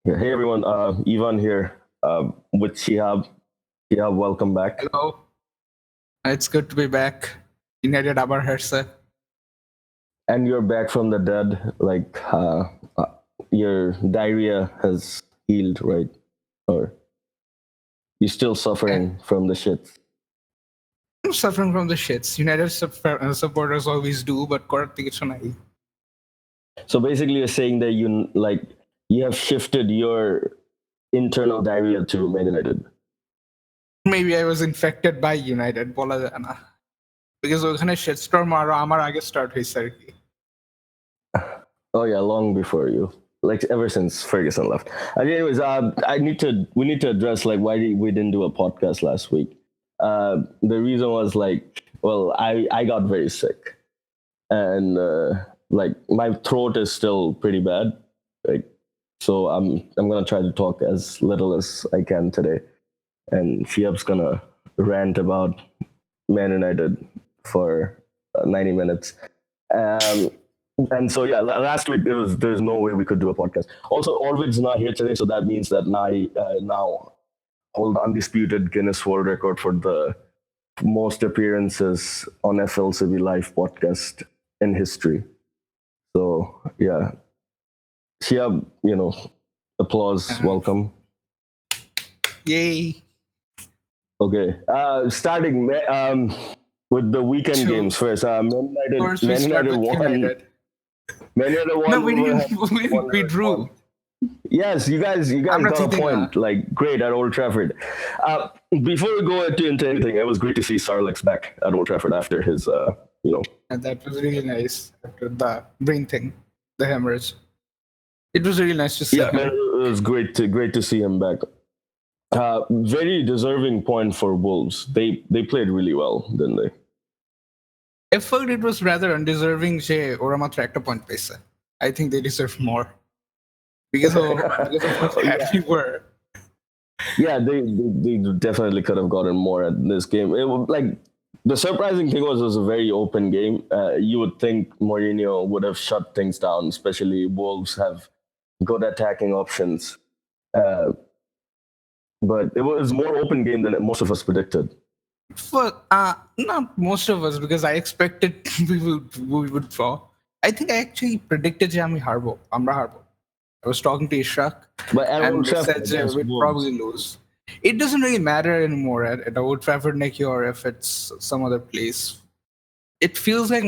Yeah, hey everyone, Ivan here with Shihab. Shihab, welcome back. Hello, it's good to be back. United আবার হারছে. And you're back from the dead. Uh, your diarrhea has healed, right? Or you're still suffering from the shits. I'm suffering from the shits. United supporters always do, but করার থেকে কিছু নাই. So basically, you're saying that you have shifted your internal diarrhea to Man United. Maybe I was infected by United. বলা যায় না. Because ওখানে shitstorm আরো আমার আগে start হয়েছে আর কি. Oh yeah, long before you. Like ever since Ferguson left. Anyways, we need to address like why we didn't do a podcast last week. The reason was I got very sick, and like my throat is still pretty bad. Like, so I'm gonna try to talk as little as I can today, and Shihab's gonna rant about Man United for 90 minutes. And so yeah, last week there's no way we could do a podcast. Also, Orvid's not here today, so that means that I now hold undisputed Guinness World Record for the most appearances on FLCB live podcast in history. So yeah, Shihab, applause, welcome. Yay! Okay, starting with the weekend games first. Man United won. Man United won. No, we didn't. We drew. Yes, you guys got a point. Like, great at Old Trafford. Before we go into anything, it was great to see Sarlex back at Old Trafford after his, And that was really nice after the brain thing, the hemorrhage. It was really nice to see him. It was great to see him back. Very deserving point for Wolves. They played really well, didn't they? I felt it was rather undeserving যে ওরা মাত্র একটা point পেয়েছে. I think they deserve more because of how bad we were. Yeah, they definitely could have gotten more at this game. The surprising thing was it was a very open game. You would think Mourinho would have shut things down, especially Wolves have good attacking options. But it was more open game than most of us predicted. For not most of us, because I expected we would draw. I think I actually predicted যে আমি হারবো. আমরা হারবো. I was talking to Ishak and they said we'd probably lose. It doesn't really matter anymore at Old Trafford Nicky or if it's some other place. It feels like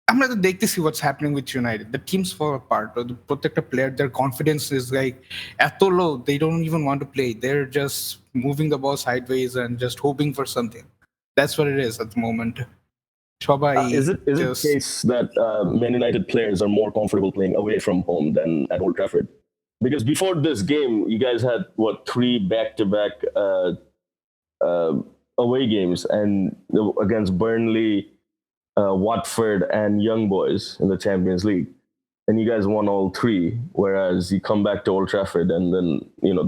I'm going to see what's happening with United. The teams fall apart. Or the protector player, their confidence is like at low. They don't even want to play. They're just moving the ball sideways and just hoping for something. That's what it is at the moment. Is it the case that Man United players are more comfortable playing away from home than at Old Trafford? Because before this game, you guys had 3 back-to-back away games, and against Burnley, Watford, and Young Boys in the Champions League, and you guys won all 3. Whereas you come back to Old Trafford, and then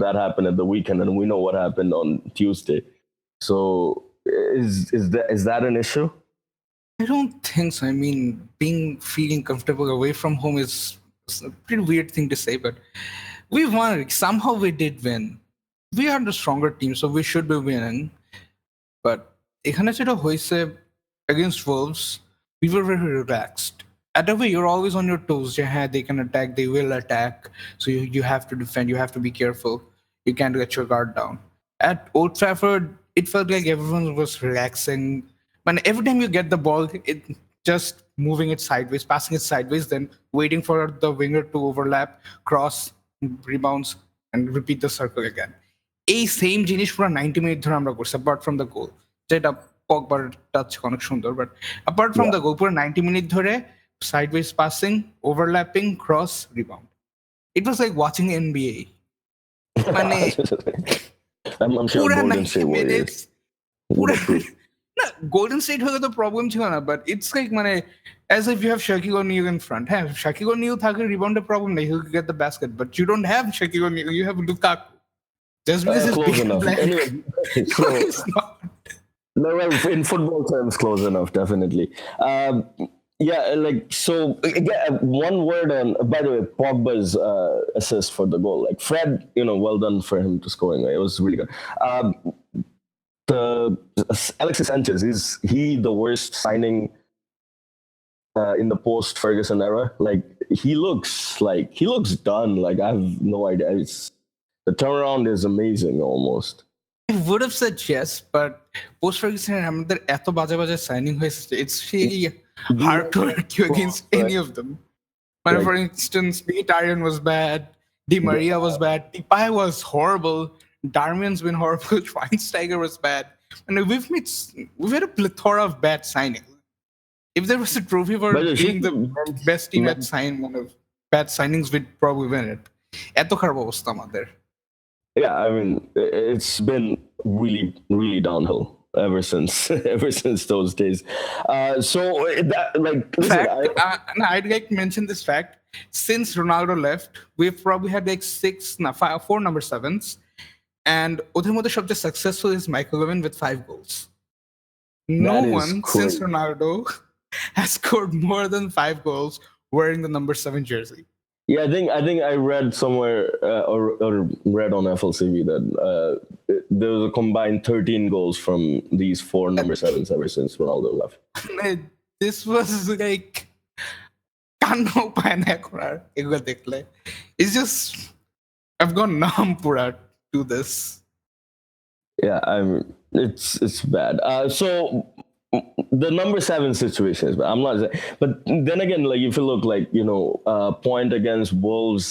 that happened at the weekend, and we know what happened on Tuesday. So is that an issue? I don't think so. I mean, feeling comfortable away from home is a pretty weird thing to say, but we won. Somehow we did win. We are the stronger team, so we should be winning. But এখানে যেটা হয়েছে against Wolves, we were very relaxed. At the way, you're always on your toes. Yeah, they can attack, they will attack. So you have to defend, you have to be careful. You can't get your guard down. At Old Trafford, it felt like everyone was relaxing. But every time you get the ball, it just moving it sideways, passing it sideways, then waiting for the winger to overlap, cross, rebounds, and repeat the circle again. এই same জিনিস পুরো 90 minute ধরে আমরা করছি, apart from the goal. যেটা Pogbaর touch অনেক সুন্দর, but apart from the goal, পুরো 90 মিনিট ধরে sideways passing, overlapping, cross, rebound. It was like watching NBA. I'm sure Golden State Warriors. Golden State হলে তো প্রবলেম ছিল না, but it's like as if you have Shaquille O'Neal in front. হ্যাঁ, Shaquille O'Neal থাকলে রিবাউন্ডের problem নেই, he'll get the basket, but you don't have Shaquille O'Neal, you have Lukaku. Just because it's close enough. Anyway, it's not. No, in football terms, close enough, definitely. Yeah, like so. Again, one word on. By the way, Pogba's assist for the goal. Like Fred, well done for him to scoring. It was really good. Um, the Alexis Sanchez, is he the worst signing in the post Ferguson era? Like he looks done. Like I have no idea. The turnaround is amazing, almost. I would have said yes, but post Ferguson আমাদের এত বাজে বাজে signing হয়েছে, it's really hard to argue against any of them. Like, For instance, Mkhitaryan was bad, Di Maria was bad, Depay was horrible, Darmian's been horrible, Schweinsteiger was bad. And we've had a plethora of bad signings. If there was a trophy for by the way, being the best team at one of bad signings, we'd probably win it. এত খারাপ অবস্থা আমাদের। yeah, I mean, it's been really, really downhill ever since ever since those days. So that, like, listen, I'd like to mention this fact. Since Ronaldo left, we've probably had like four number sevens, and ওদের মধ্যে সবচেয়ে successful is Michael Owen with 5 goals. No one since Ronaldo has scored more than 5 goals wearing the number 7 jersey. Yeah, I think I read somewhere or read on FLCB that there was a combined 13 goals from these 4 number 7s ever since Ronaldo left. This was like it's just I've gone numb to this. Yeah, it's bad. So the number 7 situation is bad. I'm not, but then again, like if you look like point against Wolves,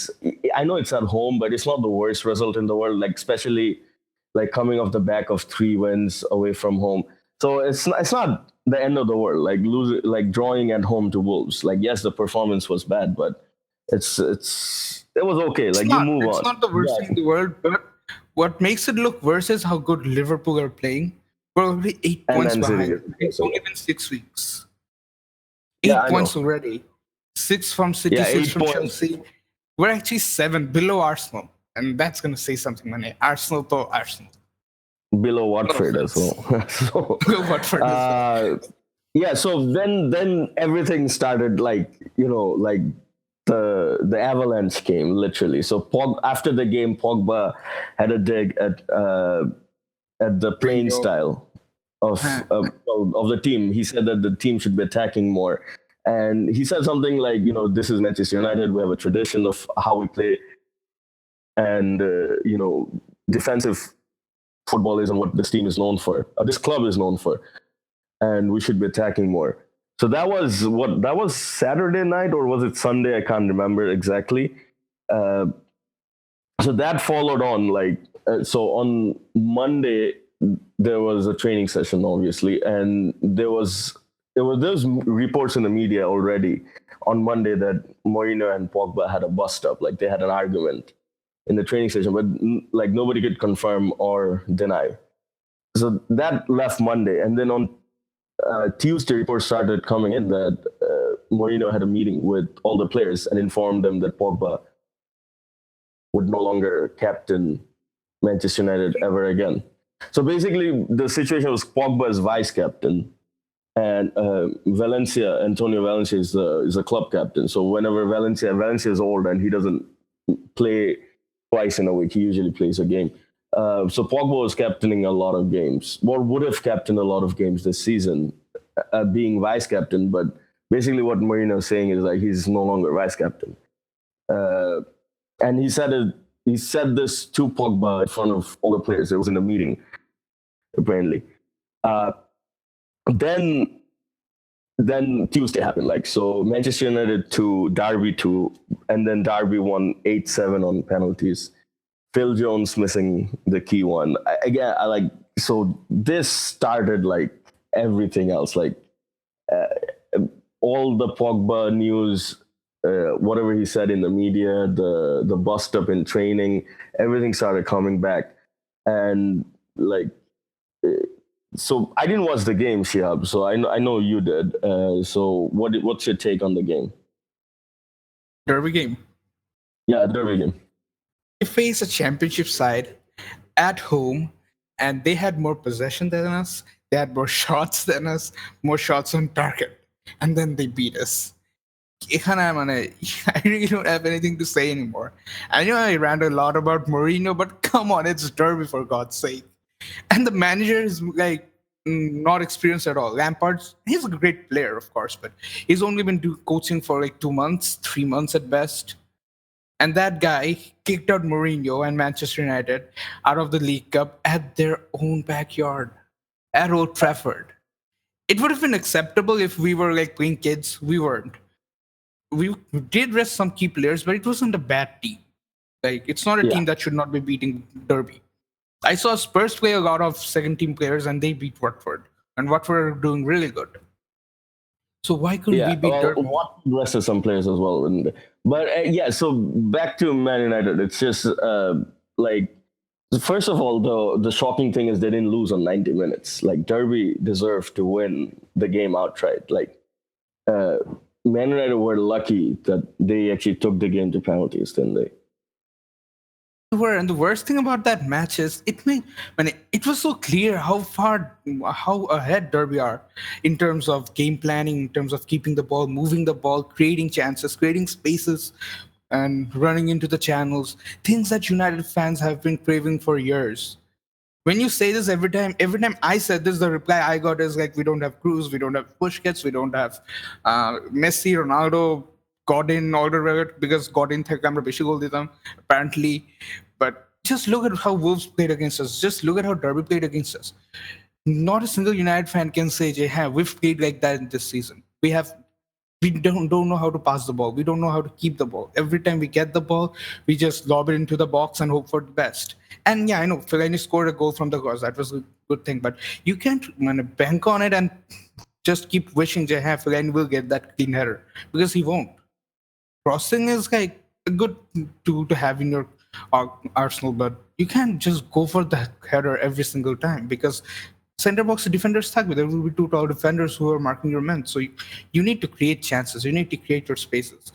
I know it's at home, but it's not the worst result in the world. Like especially like coming off the back of 3 wins away from home, so it's not the end of the world. Like drawing at home to Wolves. Like yes, the performance was bad, but it was okay. Like you move on. It's not the worst thing in the world, but what makes it look worse is how good Liverpool are playing. We're already 8 points behind. It's only been 6 weeks. 8 points already. 6 from City, 6 from Chelsea. We're actually 7 below Arsenal. And that's going to say something, man. Arsenal to Arsenal. Below Watford as well. Below Watford as well. Yeah, so then everything started like the avalanche came, literally. So after the game, Pogba had a dig at the playing style of the team. He said that the team should be attacking more. And he said something like, this is Manchester United. We have a tradition of how we play. And, defensive football isn't what this team is known for. This club is known for. And we should be attacking more. So that was Saturday night, or was it Sunday? I can't remember exactly. So that followed on so on Monday, there was a training session, obviously, and there was reports in the media already on Monday that Mourinho and Pogba had a bust-up, like they had an argument in the training session, but like nobody could confirm or deny. So that left Monday, and then on Tuesday, reports started coming in that Mourinho had a meeting with all the players and informed them that Pogba would no longer captain Manchester United ever again. So basically, the situation was Pogba as vice captain, and Antonio Valencia is a club captain. So whenever Valencia is old and he doesn't play twice in a week, he usually plays a game. So Pogba was captaining a lot of games, or would have captained a lot of games this season, being vice captain. But basically, what Mourinho is saying is like he's no longer vice captain, and he said this to Pogba in front of all the players. It was in a meeting, apparently. Then Tuesday happened. So Manchester United 2, Derby 2, and then Derby won 8-7 on penalties. Phil Jones missing the key one. So this started like everything else. Like all the Pogba news, whatever he said in the media, the bust up in training, everything started coming back. And so I didn't watch the game, Shihab. So I know you did. So what's your take on the game? Derby game. Yeah, Derby game. We face a championship side at home, and they had more possession than us. They had more shots than us, more shots on target. and then they beat us. I really don't have anything to say anymore. I know I rant a lot about Mourinho, but come on, it's Derby for God's sake. And the manager is like not experienced at all. He's a great player, of course, but he's only been coaching for like 2 months, 3 months at best. And that guy kicked out Mourinho and Manchester United out of the League Cup at their own backyard, at Old Trafford. It would have been acceptable if we were like playing kids. We weren't. We did rest some key players, but it wasn't a bad team. Like, it's not a Yeah. team that should not be beating Derby. I saw Spurs play a lot of second team players and they beat Watford. And Watford are doing really good. So why couldn't we Yeah, beat well, Derby? what rested some players as well. But yeah, so back to Man United. It's just like, first of all, the shocking thing is they didn't lose on 90 minutes. Like, Derby deserved to win the game outright. Like, Man United were lucky that they actually took the game to penalties, didn't they? And the worst thing about that match is it was so clear how ahead Derby are in terms of game planning, in terms of keeping the ball, moving the ball, creating chances, creating spaces, and running into the channels. Things that United fans have been craving for years. When you say this every time I said this, the reply I got is like, we don't have Cruz, we don't have Busquets, we don't have Messi, Ronaldo, Godin, Alderweireld, because Godin थे camera बेशी गोल देता हूं, apparently. But just look at how Wolves played against us. Just look at how Derby played against us. Not a single United fan can say, we've played like that in this season. We don't know how to pass the ball. We don't know how to keep the ball. Every time we get the ball, we just lob it into the box and hope for the best. And yeah, I know Fellaini scored a goal from the cross. That was a good thing. But you can't bank on it and just keep wishing Fellaini will get that clean header, because he won't. Crossing is like a good tool to have in your arsenal, but you can't just go for the header every single time, because center box defenders stuck with there will be two tall defenders who are marking your men. So you need to create chances, you need to create your spaces,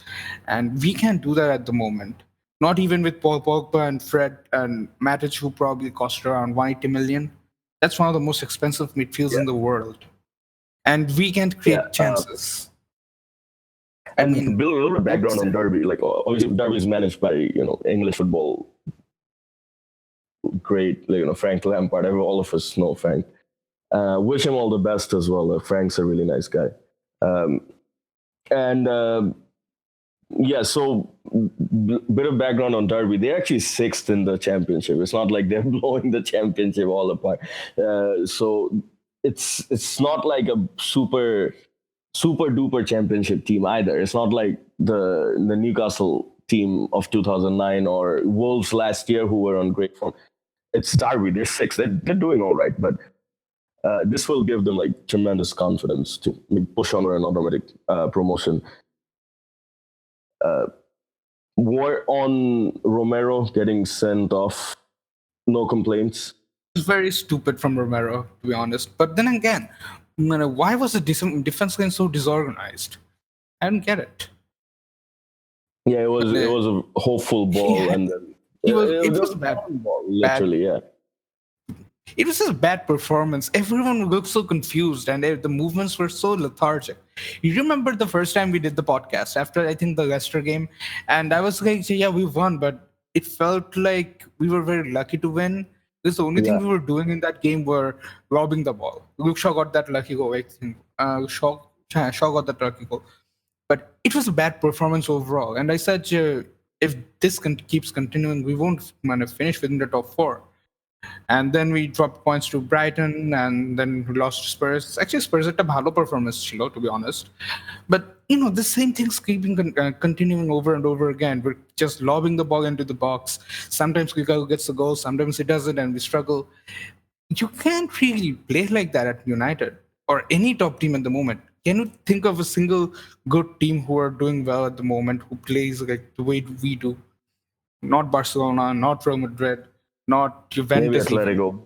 and we can't do that at the moment. Not even with Paul Pogba and Fred and Matic, who probably cost around 180 million. That's one of the most expensive midfields in the world, and we can't Yeah. create chances. And to build a little bit background on Derby, like, obviously Derby is managed by English football great, Frank Lampard. All of us know Frank. Wish him all the best as well. Frank's a really nice guy. Yeah, so bit of background on Derby. They're actually sixth in the championship. It's not like they're blowing the championship all apart. So it's not like a super duper championship team either. It's not like the Newcastle team of 2009 or Wolves last year who were on great form. It's Derby. They're sixth. They're doing all right, but this will give them like tremendous confidence to push on an automatic promotion. War on Romero getting sent off. No complaints. It's very stupid from Romero, to be honest. But then again, why was the defense line so disorganized? I don't get it. Yeah, it was a hopeful ball, and then it was a bad ball, literally. Yeah. It was just a bad performance. Everyone looked so confused, and the movements were so lethargic. You remember the first time we did the podcast after, I think, the Leicester game, and I was like, yeah, we won, but it felt like we were very lucky to win. Because the only thing we were doing in that game were robbing the ball. Luke Shaw got that lucky goal, I think. Shaw got that lucky goal. But it was a bad performance overall. And I said, if this keeps continuing, we won't finish within the top four. And then we dropped points to Brighton, and then we lost to Spurs. Actually, Spurs had a bhalo performance, to be honest. But, the same thing's continuing over and over again. We're just lobbing the ball into the box. Sometimes Lukaku gets the goal, sometimes he doesn't, and we struggle. You can't really play like that at United or any top team at the moment. Can you think of a single good team who are doing well at the moment, who plays like the way we do? Not Barcelona, not Real Madrid, not Juventus. Maybe Atletico.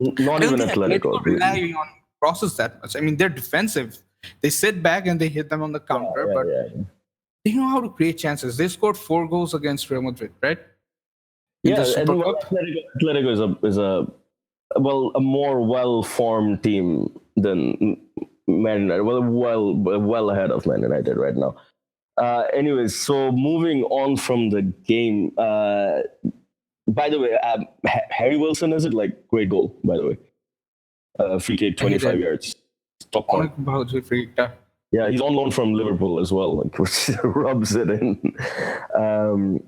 Not even Atletico. Rely on crosses that much. I mean, they're defensive. They sit back and they hit them on the counter, but they know how to create chances. They scored 4 goals against Real Madrid, right? Atletico is a more well-formed team than Man United. Well ahead of Man United right now. Anyways, so moving on from the game. By the way, Harry Wilson, is it like great goal? By the way, free kick, I hate 25 it. yards, top corner. Yeah, he's on loan from Liverpool as well, like, which rubs it in. Um,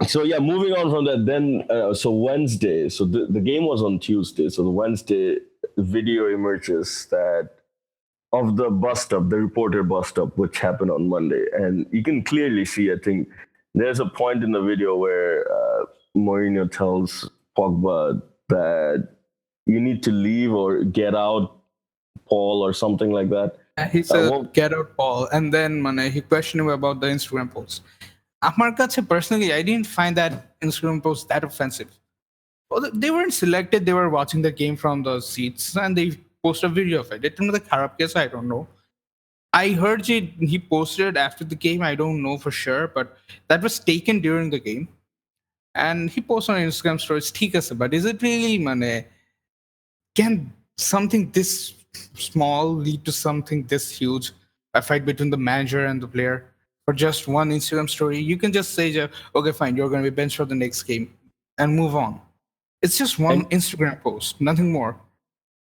so yeah, moving on from that, then so Wednesday. So the game was on Tuesday. So the Wednesday video emerges that of the bust up, the reporter bust up, which happened on Monday, and you can clearly see. I think there's a point in the video where Mourinho tells Pogba that you need to leave or get out, Paul, or something like that. He said, "Get out, Paul," and then he questioned him about the Instagram post. Amar kache personally, I didn't find that Instagram post that offensive. Well, they weren't selected; they were watching the game from the seats, and they posted a video of it. It was the Kharab case, I don't know. I heard he posted it after the game. I don't know for sure, but that was taken during the game. And he posted on Instagram stories, ठीक है sir, but is it really, can something this small lead to something this huge? A fight between the manager and the player for just one Instagram story? You can just say, okay, fine, you're going to be benched for the next game and move on. It's just one Instagram post, nothing more.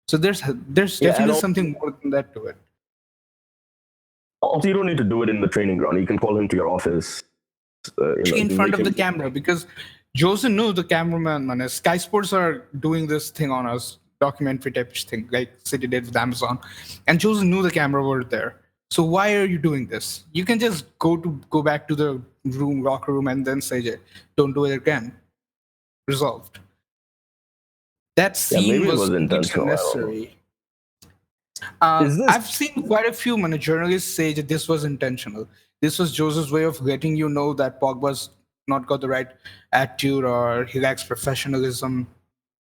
So there's definitely something more than that to it. Also, you don't need to do it in the training ground. You can call him to your office. In front of the camera, because Jose knew the cameraman, Sky Sports are doing this thing on us, documentary type thing, like City did with Amazon. And Jose knew the camera were there. So why are you doing this? You can just go back to the locker room, and then say, don't do it again. Resolved. That scene was unnecessary. I've seen quite a few journalists say that this was intentional. This was Jose's way of letting you know that Pogba's not got the right attitude or he lacks professionalism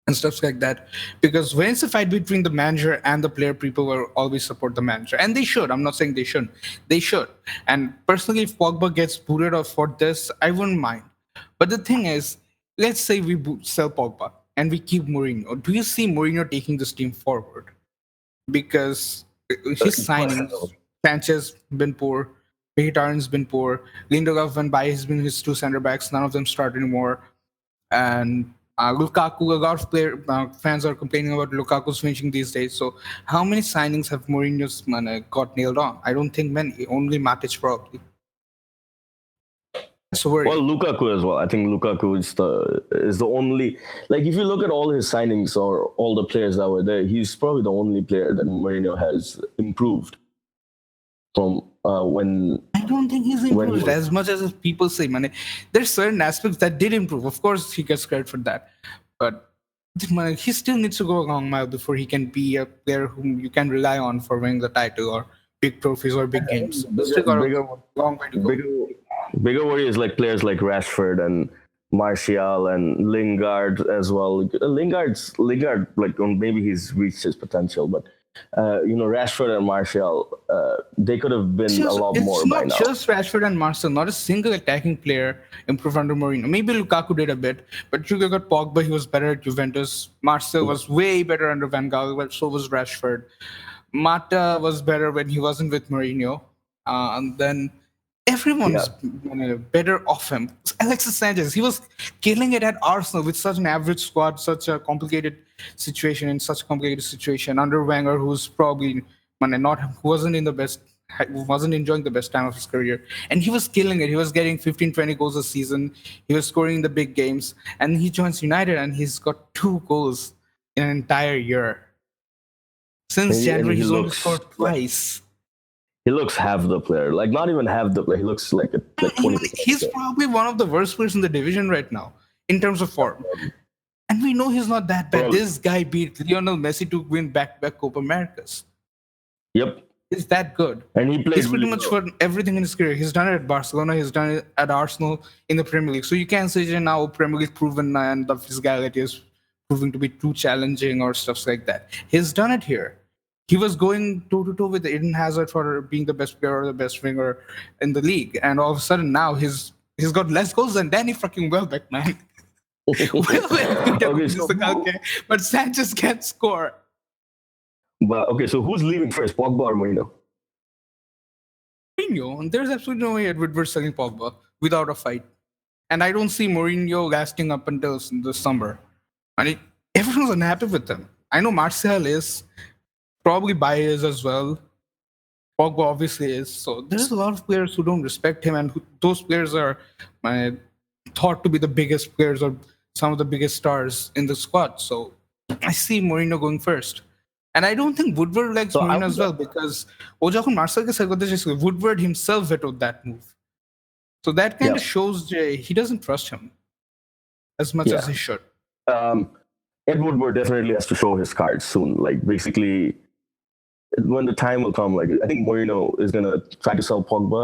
and stuff like that. Because when it's a fight between the manager and the player, people will always support the manager. And they should. I'm not saying they shouldn't. They should. And personally, if Pogba gets booted off for this, I wouldn't mind. But the thing is, let's say we sell Pogba and we keep Mourinho. Do you see Mourinho taking this team forward? Because his signings, Sanchez been poor, Mkhitaryan's been poor, Lindelof and Bailly has been his two center backs. None of them start anymore. And Lukaku, a lot of fans are complaining about Lukaku's finishing these days. So how many signings have Mourinho's got nailed on? I don't think many. Only Matic probably. Well, Lukaku as well. I think Lukaku is the only, like, if you look at all his signings or all the players that were there, he's probably the only player that Mourinho has improved from when. I don't think he's improved as much as people say. There's certain aspects that did improve. Of course, he gets credit for that, but he still needs to go a long mile before he can be a player whom you can rely on for winning the title or big trophies or big games. Still got a long way to go. Bigger worry is like players like Rashford and Martial and Lingard as well. Lingard, like, maybe he's reached his potential, but Rashford and Martial, they could have been a lot more by now. It's not just Rashford and Martial. Not a single attacking player improved under Mourinho. Maybe Lukaku did a bit, but you got Pogba. He was better at Juventus. Martial was way better under Van Gaal, but so was Rashford. Mata was better when he wasn't with Mourinho, and then everyone was better off him. Alexis Sanchez, he was killing it at Arsenal with such an average squad, such a complicated situation under Wenger, who's probably wasn't enjoying the best time of his career, and he was killing it. He was getting 15-20 goals a season. He was scoring in the big games, and he joins United and he's got 2 goals in an entire year. Since January, he's only scored twice. He looks half the player, like not even half the player. He looks like 20%. He's probably one of the worst players in the division right now in terms of form. And we know he's not that bad. This guy beat Lionel Messi to win back-to-back Copa Americas. Yep. He's that good. And he plays He's pretty much for everything in his career. He's done it at Barcelona. He's done it at Arsenal in the Premier League. So you can't say now Premier League proven and the physicality is proving to be too challenging or stuff like that. He's done it here. He was going toe-to-toe with Eden Hazard for being the best player or the best winger in the league. And all of a sudden now he's got less goals than Danny fucking Welbeck, man. Okay, but Sanchez can't score. But okay, so who's leaving first, Pogba or Mourinho? Mourinho, there's absolutely no way Edward was selling Pogba without a fight. And I don't see Mourinho lasting up until the summer. I mean, everyone's unhappy with him. I know Martial is, probably biased as well. Pogba obviously is. So there's a lot of players who don't respect him, and those players are uh, thought to be the biggest players or some of the biggest stars in the squad. So I see Mourinho going first. And I don't think Woodward likes So I Mourinho as well because ও যখন মার্সেলকে sell করতে চাইছিল, Woodward himself vetoed that move. So that kind yeah, of shows he doesn't trust him as much as yeah. he should. Ed Woodward definitely has to show his cards soon. Like basically, when the time will come, like I think Mourinho is gonna try to sell Pogba,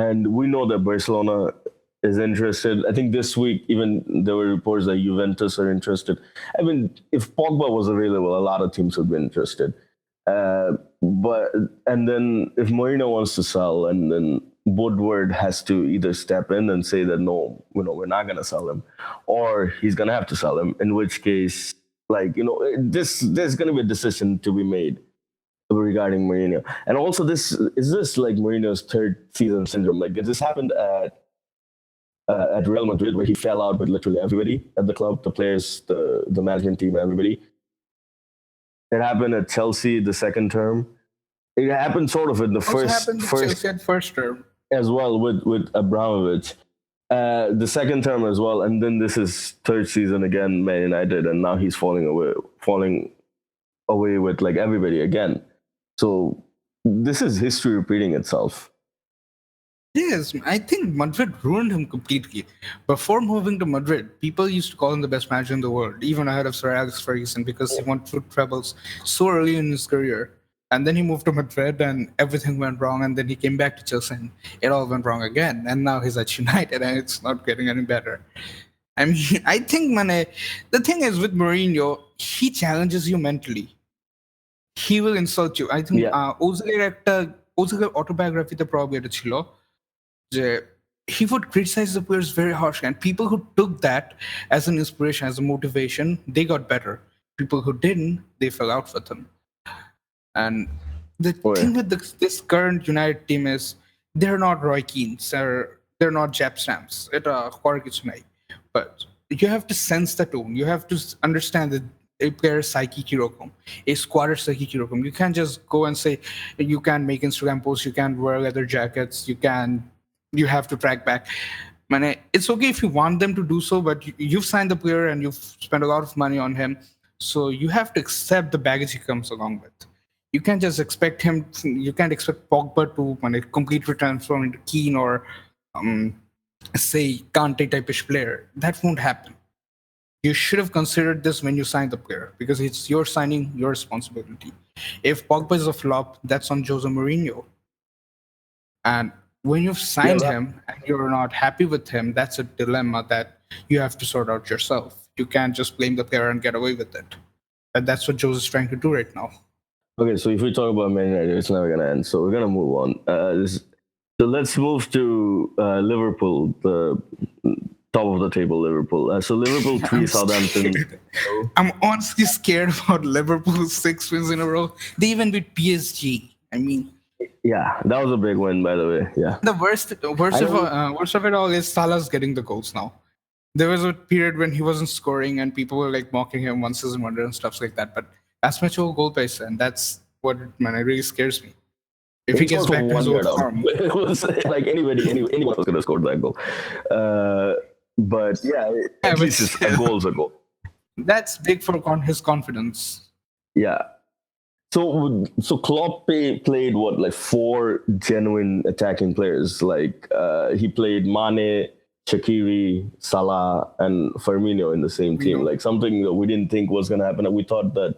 and we know that Barcelona is interested. I think this week even there were reports that Juventus are interested. I mean, if Pogba was available, a lot of teams would be interested. But and then if Mourinho wants to sell, and then Woodward has to either step in and say that no, we're not gonna sell him, or he's gonna have to sell him. In which case, like there's gonna be a decision to be made regarding Mourinho. And also, this like Mourinho's third season syndrome. Like this happened at Real Madrid, where he fell out with literally everybody at the club, the players, the management team, everybody. It happened at Chelsea the second term. It happened sort of in the Also happened to Chelsea at first term. as well with Abramovich. The second term as well, and then this is third season again, Man United, and now he's falling away with like everybody again. So this is history repeating itself. Yes, I think Madrid ruined him completely. Before moving to Madrid, people used to call him the best manager in the world, even ahead of Sir Alex Ferguson, because he won 2 trebles so early in his career. And then he moved to Madrid and everything went wrong. And then he came back to Chelsea and it all went wrong again. And now he's at United and it's not getting any better. I mean, I think, the thing is with Mourinho, he challenges you mentally. He will insult you. I think Ozil's autobiography the probably এটা ছিল যে he would criticize the players very harshly, and people who took that as an inspiration, as a motivation, they got better. People who didn't, they fell out with him. And the thing with this current United team is they're not Roy Keanes or they're not Jap Stamps. But you have to sense the tone. You have to understand that a player's psyche kirokom, a squatter psyche kirokom. You can't just go and say you can't make Instagram posts, you can't wear leather jackets, you have to track back. It's okay if you want them to do so, but you've signed the player and you've spent a lot of money on him. So you have to accept the baggage he comes along with. You can't just expect you can't expect Pogba to completely transform into Keane or say Kante type-ish player. That won't happen. You should have considered this when you signed the player because it's your signing, your responsibility. If Pogba is a flop, that's on Jose Mourinho. And when you've signed him and you're not happy with him, that's a dilemma that you have to sort out yourself. You can't just blame the player and get away with it. And that's what Jose is trying to do right now. Okay, so if we talk about Man United, it's never going to end. So we're going to move on. So let's move to Liverpool, the top of the table Liverpool. So Liverpool 3, Southampton. I'm honestly scared about Liverpool's 6 wins in a row. They even beat PSG. I mean, yeah, that was a big win, by the way. Yeah. The worst of it all is Salah's getting the goals now. There was a period when he wasn't scoring and people were like mocking him one season wonder and stuff like that. But that's much of a goal pace, and that's what it really scares me. If he gets back to his old form, it was like anyone was going to score that goal. But yeah, at least a goal's a goal. That's big for his confidence. Yeah. So Klopp played what, like 4 genuine attacking players. Like he played Mane, Shaqiri, Salah, and Firmino in the same team. Like something that we didn't think was going to happen. We thought that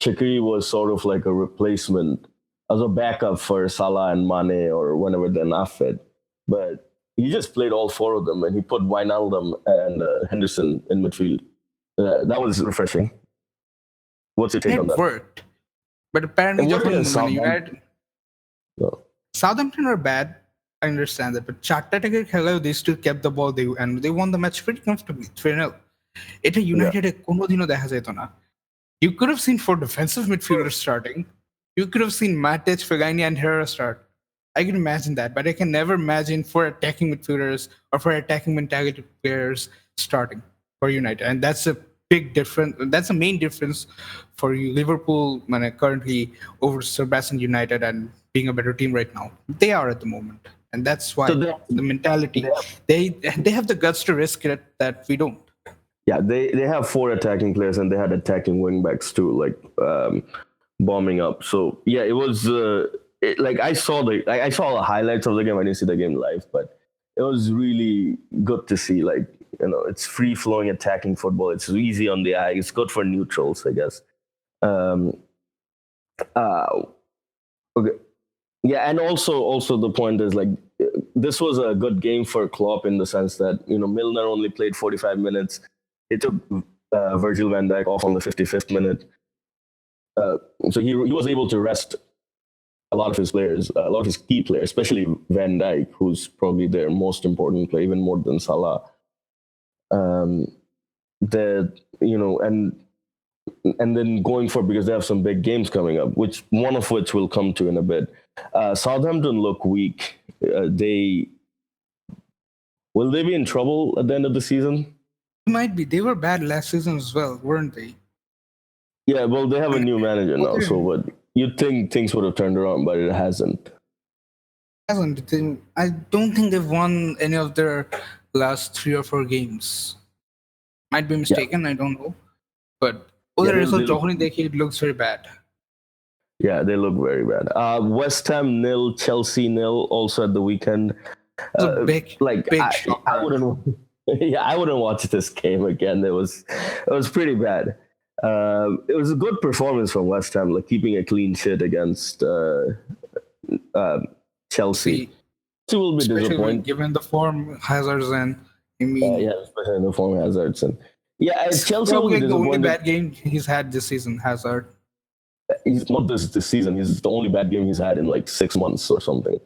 Shaqiri was sort of like a replacement as a backup for Salah and Mane or whenever they're not fit. But he just played all 4 of them, and he put Wijnaldum and Henderson in midfield. That was refreshing. What's your take on that? It worked. But apparently, Southampton are bad. I understand that. But Chatta they still kept the ball and they won the match pretty comfortably, 3-0. It United কোনোদিনও দেখা যেত না. You could have seen 4 defensive midfielders starting. You could have seen Matic, Fellaini, and Herrera start. I can imagine that, but I can never imagine 4 attacking midfielders or 4 attacking mentality players starting for United. And that's a big difference. That's a main difference for you, Liverpool, currently over surpassing United and being a better team right now. They are at the moment, and that's why So the mentality. They have the guts to risk it that we don't. yeah, they have 4 attacking players and they had attacking wing backs too, like bombing up. So yeah, it was like I saw the highlights of the game. I didn't see the game live, but it was really good to see. Like, it's free flowing attacking football. It's easy on the eye. It's good for neutrals, I guess. Um, uh, okay. Yeah, and also the point is, like, this was a good game for Klopp in the sense that Milner only played 45 minutes. It took Virgil van Dijk off on the 55th minute, so he was able to rest a lot of his players, a lot of his key players, especially Van Dijk, who's probably their most important player, even more than Salah. That and then going for, because they have some big games coming up, one of which we'll come to in a bit. Southampton look weak. Will they be in trouble at the end of the season? Might be. They were bad last season as well, weren't they? Yeah, well, they have a new manager now, so what you'd think things would have turned around, but it hasn't. I don't think they've won any of their last 3 or 4 games. Might be mistaken, I don't know. But other results, it looks very bad. Yeah, they look very bad. West Ham 0, Chelsea 0, also at the weekend. Big shock. I wouldn't. Yeah, I wouldn't watch this game again. It was pretty bad. It was a good performance from West Ham, like keeping a clean sheet against Chelsea. Chelsea will be disappointed given the form Hazard's in. Especially the form Hazard's in. Yeah, Chelsea will be disappointed. The only bad game he's had this season, Hazard. He's not this season. He's the only bad game he's had in like 6 months or something.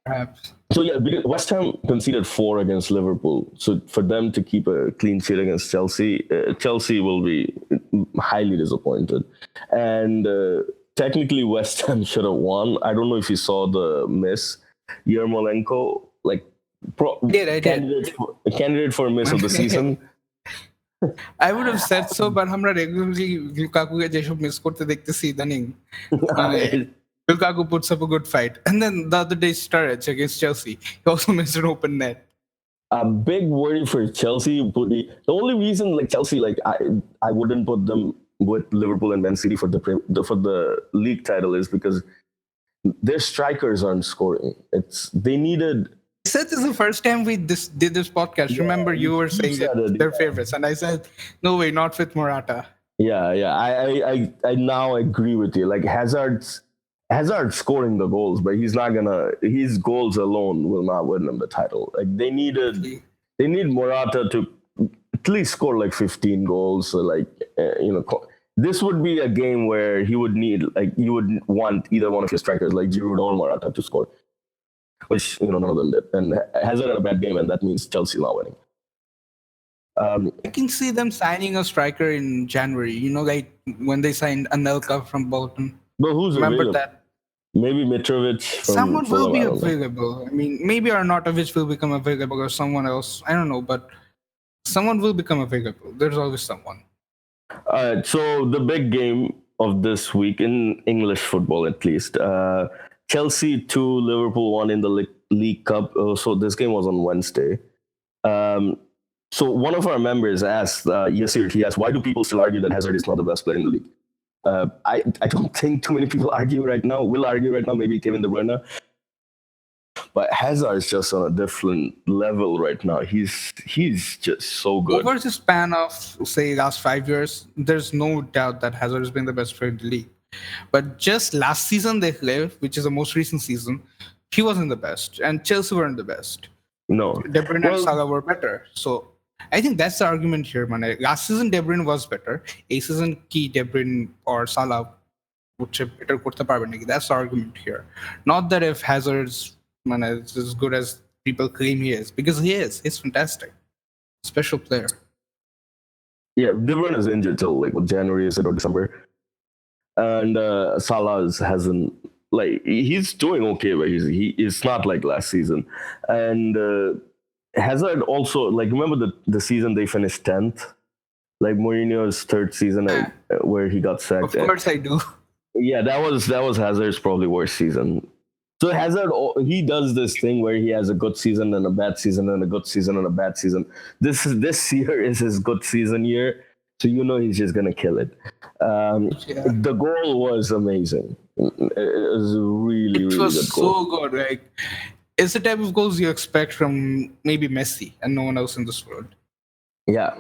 Perhaps. So yeah, because West Ham conceded 4 against Liverpool. So for them to keep a clean sheet against Chelsea, Chelsea will be highly disappointed. And technically, West Ham should have won. I don't know if you saw the miss. Yarmolenko, like, candidate for miss of the season. I would have said so, but আমরা regularly Lukaku যেসব miss করতে দেখতেছি ইদানিং Lukaku puts up a good fight. And then the other day, Sturridge against Chelsea, he also missed an open net. A big worry for Chelsea would be the only reason, like Chelsea, like I wouldn't put them with Liverpool and Man City for the league title is because their strikers aren't scoring. They needed. I said this is the first time we did this podcast. Yeah, remember, you were saying their favorites, and I said, no way, not with Morata. Yeah. I now agree with you. Like Hazard scoring the goals, but his goals alone will not win them the title. Like they need Morata to at least score like 15 goals. So this would be a game where you would want either one of your strikers, like Giroud or Morata, to score, which none of them did. And Hazard had a bad game, and that means Chelsea not winning. I can see them signing a striker in January. Like when they signed Anelka from Bolton. But who's remember available? That? Maybe Mitrovic. Someone will be available. I mean, maybe Arnautovic will become available or someone else. I don't know, but someone will become available. There's always someone. All right. So the big game of this week in English football, at least, Chelsea 2, Liverpool 1 in the League Cup. So this game was on Wednesday. So one of our members asked, Yasir, he asked, why do people still argue that Hazard is not the best player in the league? I don't think too many people will argue right now, maybe Kevin De Bruyne. But Hazard is just on a different level right now. He's just so good. Over the span of, say, last 5 years, there's no doubt that Hazard has been the best player in the league. But just last season they played, which is the most recent season, he wasn't the best. And Chelsea weren't the best. No. De Bruyne and Salah were better. So I think that's the argument here, man. Last season, De Bruyne was better. A season, De Bruyne or Salah would better korte parbe naki. That's the argument here. Not that if Hazard's is as good as people claim he is, because he is. He's fantastic. Special player. Yeah, De Bruyne is injured till like what, January is it or December, and Salah hasn't like he's doing okay, but he's not like last season, and Hazard also like remember the season they finished 10th, like Mourinho's third season Ah, where he got sacked. of course I do. Yeah, that was Hazard's probably worst season. So Hazard, he does this thing where he has a good season and a bad season and a good season and a bad season. This year is his good season year, so you know he's just gonna kill it. Yeah. The goal was amazing. It was a really It really was good goal. so good. Like, it's the type of goals you expect from maybe Messi and no one else in this world. Yeah,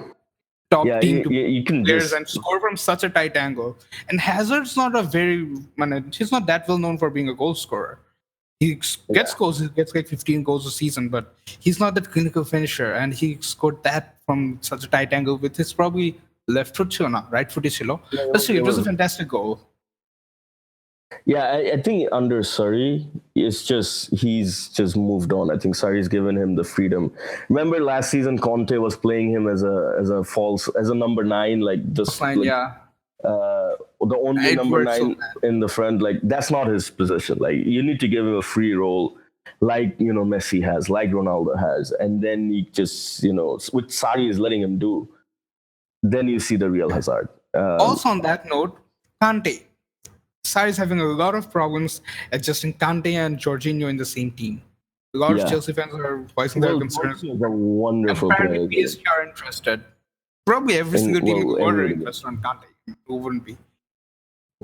Top yeah, team to you can players just and score from such a tight angle. And Hazard's not a very, he's not that well known for being a goal scorer. Gets yeah. goals, he gets like 15 goals a season, but he's not that clinical finisher. And he scored that from such a tight angle with his probably left foot chilo, right foot is chilo. Yeah, But still, it it was a was fantastic goal. Yeah, I think under Surrey, it's just he's just moved on. I think Surrey's given him the freedom. Remember last season, Conte was playing him as a false as a number 9, like just Fine, like yeah. the only It number worked so 9 in the front. Like that's not his position. Like you need to give him a free role, like Messi has, like Ronaldo has, and then you just which Sarri is letting him do. Then you see the real Hazard. Also, on that note, Kante. Sarri is having a lot of problems adjusting Kante and Jorginho in the same team. A lot of Yeah, Chelsea fans are voicing their well, concerns. Borussia is a And wonderful apparently, player. PSG are interested. Probably every And single team in the well, world are anybody. interested on Kante. Who wouldn't be?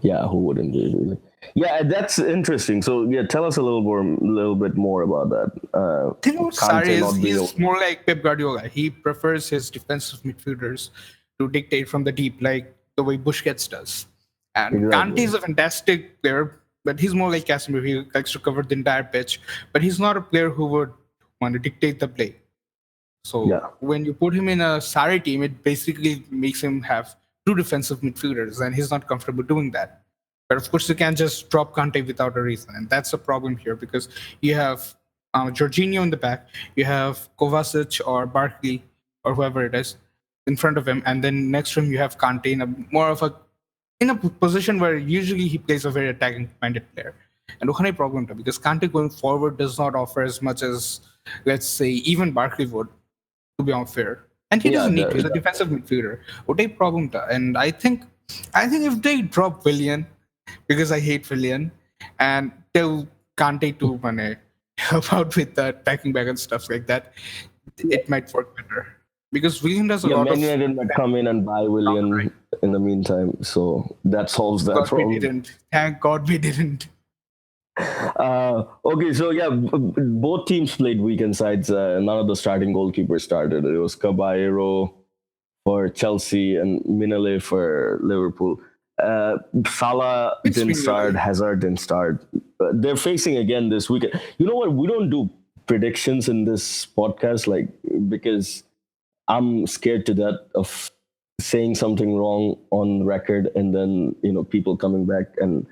Yeah, who wouldn't be really? Yeah, that's interesting. So yeah, tell us a little bit more about that. The thing about Sarri Kante is not being. he's more like Pep Guardiola. He prefers his defensive midfielders to dictate from the deep, like the way Busquets does. And Kante Exactly. is a fantastic player, but he's more like Casemiro. He likes to cover the entire pitch, but he's not a player who would want to dictate the play. So Yeah, when you put him in a Sarri team, it basically makes him have two defensive midfielders, and he's not comfortable doing that. But of course, you can't just drop Kante without a reason, and that's a problem here because you have Jorginho in the back, you have Kovacic or Barkley or whoever it is in front of him, and then next to him you have Kante in a more of a position where usually he plays a very attacking-minded player. And ওখানেই problem because Kante going forward does not offer as much as let's say even Barkley would, to be unfair. And he yeah, doesn't need to. He's a defensive midfielder. ওটাই problemটা. And I think if they drop Willian, because I hate Willian, and tell Kante to help out with the attacking back and stuff like that, it might work better. Because Willian does a yeah. lot Man of United might come in and buy Willian in the meantime, so that solves that God we problem. didn't. Thank God we didn't. Okay, so yeah, both teams played weekend sides. None of the starting goalkeepers started. It was Caballero for Chelsea and Minale for Liverpool. Salah It's didn't been start. really Hazard didn't start. They're facing again this weekend. You know what? We don't do predictions in this podcast, like because I'm scared to death of saying something wrong on record, and then people coming back and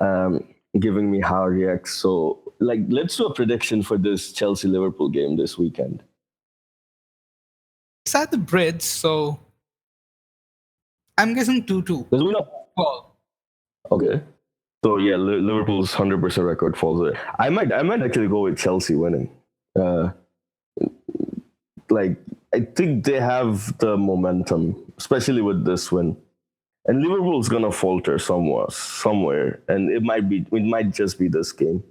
um, giving me how I react. So, like, let's do a prediction for this Chelsea Liverpool game this weekend. it's at the bridge, so I'm guessing 2-2. Because we know. Well, Okay. So yeah, Liverpool's 100% record falls away. I might actually go with Chelsea winning. Uh, like I think they have the momentum, especially with this win. And Liverpool's gonna falter somewhere, and it might just be this game.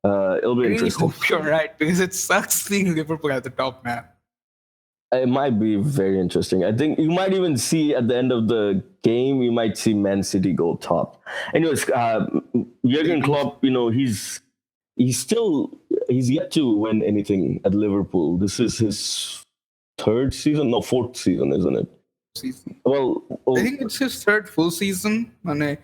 It'll I be really interesting. hope you're right because it sucks seeing Liverpool at the top, man. It might be very interesting. I think you might even see at the end of the game, you might see Man City go top. Anyways, Jurgen Klopp, he's yet to win anything at Liverpool. This is his fourth season, isn't it? Season. Well, I think it's his third full season. And in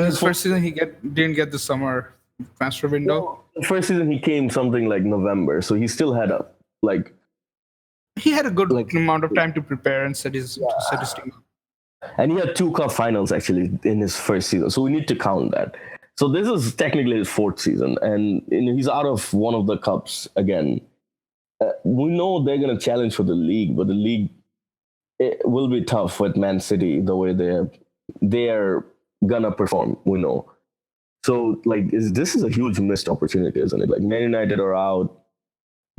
his first season, he didn't get the summer transfer window. the first season he came something like November, so he still had He had a good amount of time to prepare and set his team up. and he had 2 cup finals actually in his first season. So we need to count that. So this is technically his fourth season, and he's out of one of the cups again. We know they're going to challenge for the league, but the league it will be tough with Man City the way they're gonna perform. We know. So like, this is a huge missed opportunity, isn't it? Like Man United are out.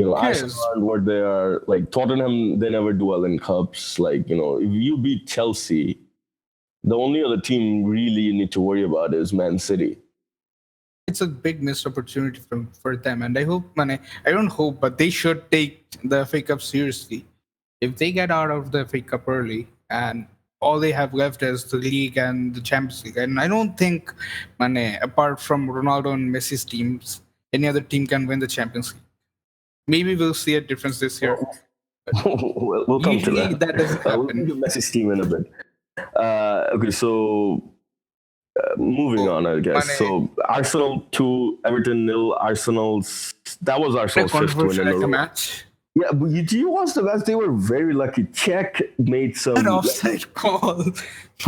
Arsenal Yes, aren't what they are. Like Tottenham, they never do well in cups. Like if you beat Chelsea, the only other team really you need to worry about is Man City. it's a big missed opportunity for them, and I hope, I don't hope, but they should take the FA Cup seriously. If they get out of the FA Cup early, and all they have left is the league and the Champions League, and I don't think, apart from Ronaldo and Messi's teams, any other team can win the Champions League. Maybe we'll see a difference this year. Well, we'll come to Usually that. that doesn't We'll happen. do Messi's team in a bit. Okay, so moving on, I guess. So Arsenal 2, Everton 0. That was A Arsenal's fifth win controversial in a like a row. match. Yeah, but do you watch the match? They were very lucky. Czech made some. An offside call.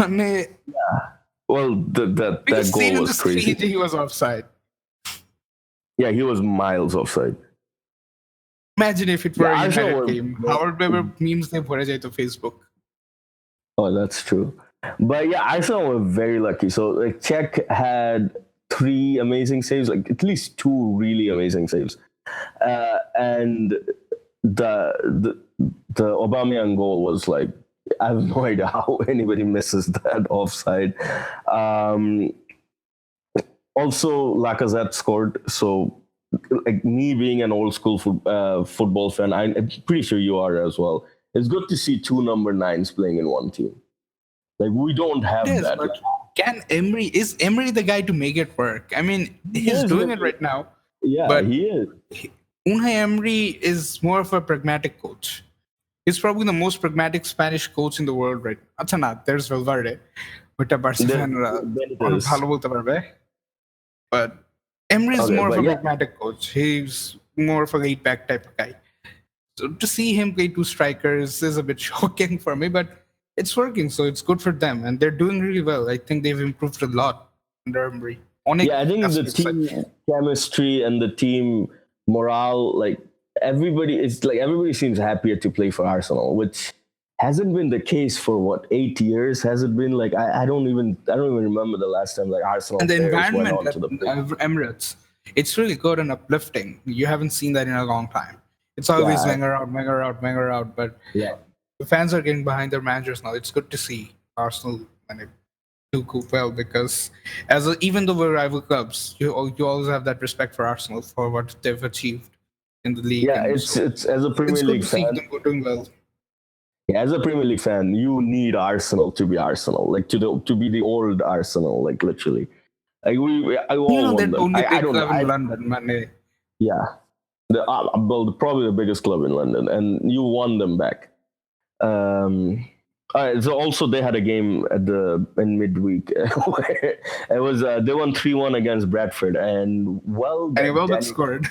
Mane, Well, that because goal seen in was the street, crazy. he was offside. Yeah, he was miles offside. Imagine if it were Yeah, a Arsenal United were- game. However, memes they put it to Facebook. Oh, that's true. But yeah, Arsenal were very lucky. So like Czech had 3 amazing saves, like at least 2 really amazing saves, and the Aubameyang goal was like, I have no idea how anybody misses that offside. Also, Lacazette scored. So, like me being an old school football fan, I'm pretty sure you are as well. It's good to see 2 number 9s playing in one team. Like we don't have Yes, that. but is Emery the guy to make it work? I mean, he's is, doing but- it right now. Yeah, but- he is. Unai Emery is more of a pragmatic coach. He's probably the most pragmatic Spanish coach in the world right now. Acha na, there's Valverde. ওটা বার্সেলোনারা অনেক ভালো বলতে পারবে. But Emery is Okay, more of but a yeah. pragmatic coach. He's more of a laid back type of guy. So to see him play 2 strikers is a bit shocking for me, but it's working, so it's good for them, and they're doing really well. I think they've improved a lot under Emery. Yeah, I think the team chemistry and the team morale, like everybody seems happier to play for Arsenal, which hasn't been the case for 8 years. Has it been? Like I don't even remember the last time like Arsenal And the players went environment on at to the pitch. Emirates, it's really good and uplifting. You haven't seen that in a long time. It's always Yeah. Wenger out, but Yeah. the fans are getting behind their managers now. It's good to see Arsenal do well, because even though we're rival clubs, you always have that respect for Arsenal for what they've achieved in the league. Yeah, and it's as a Premier it's good League to see fan. them doing well. Yeah, as a Premier League fan, you need Arsenal to be Arsenal, like to be the old Arsenal, like literally. Like I all You know, want they're the them. only I big don't club know. in London, man. Yeah, probably the biggest club in London, and you won them back. All right, so also they had a game in midweek. It was they won 3-1 against Bradford, and Welbeck scored.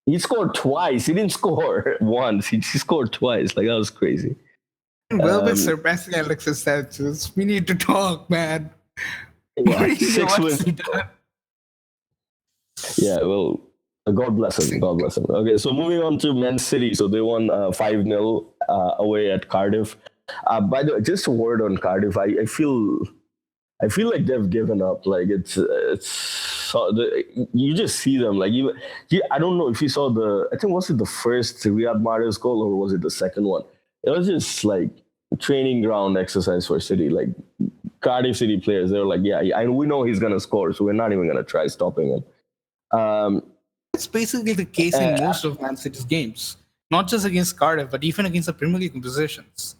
he scored twice. He didn't score once. He scored twice. Like that was crazy. Welbeck surpassing Alexis Sanchez. We need to talk, man. Yeah, Mourinho, 6 what's wins. he done? Yeah, well, God bless him. God bless him. Okay, so moving on to Man City. So they won 5-0 away at Cardiff. By the way, just a word on Cardiff. I feel like they've given up. Like you just see them. Like I don't know if you saw I think was it the first Riyad Mahrez goal or was it the second one? It was just like training ground exercise for City. Like Cardiff City players, they were like, yeah, we know he's gonna score, so we're not even gonna try stopping him. It's basically the case in most of Man City's games, not just against Cardiff, but even against the Premier League positions.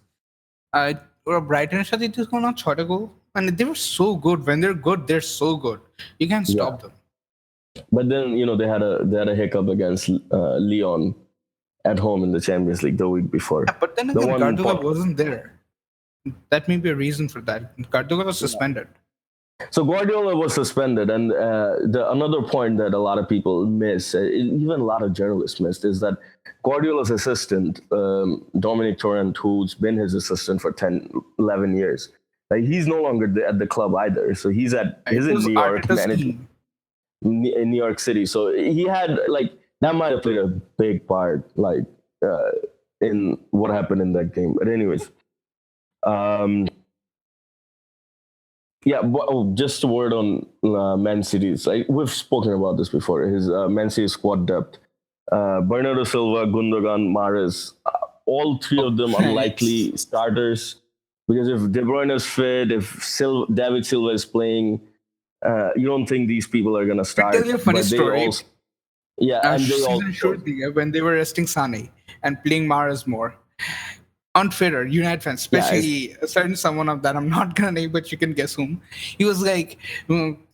Or Brighton সাথে কোনো 6টা goal, and they were so good. When they're good, they're so good. You can't stop them. But then they had a hiccup against Lyon at home in the Champions League the week before. Yeah, but then again, Guardiola wasn't there. That may be a reason for that. Guardiola was suspended. So Guardiola was suspended, and another point that a lot of people miss, even a lot of journalists missed, is that Guardiola's assistant, Dominic Torrent, who's been his assistant for 10, 11 years, like he's no longer at the club either. So he's in New York, managing in New York City. So he had that might have played a big part, in what happened in that game. But anyways. Um, yeah, just a word on Man City's. Like we've spoken about this before. His Man City squad depth: Bernardo Silva, Gundogan, Mahrez. All three of them Yes. unlikely starters because if De Bruyne is fit, if David Silva is playing, you don't think these people are gonna Let me tell start. you a funny But they story. also, yeah, and they Season also, should be when they were resting Sane and playing Mahrez more. On Twitter, United fans, yeah, it's, especially a certain someone of that I'm not gonna name, but you can guess whom. He was like,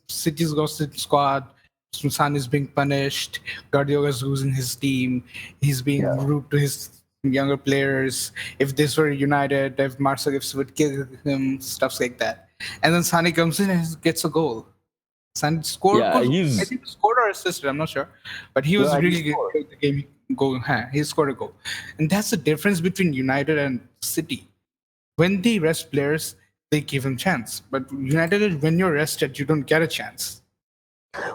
City's ghosted squad. Son is being punished. Guardiola's losing his team. He's being yeah, rude to his younger players. If this were United, if Marcel Gibbs would kill him, stuff like that. And then Sane comes in and gets a goal. Son scored. yeah. I He's think he scored or assisted. I'm not sure, but he was no, he really good scored. at the game. Goal. He scored a goal, and that's the difference between United and City. When they rest players, they give them chance. But United, when you're rested, you don't get a chance.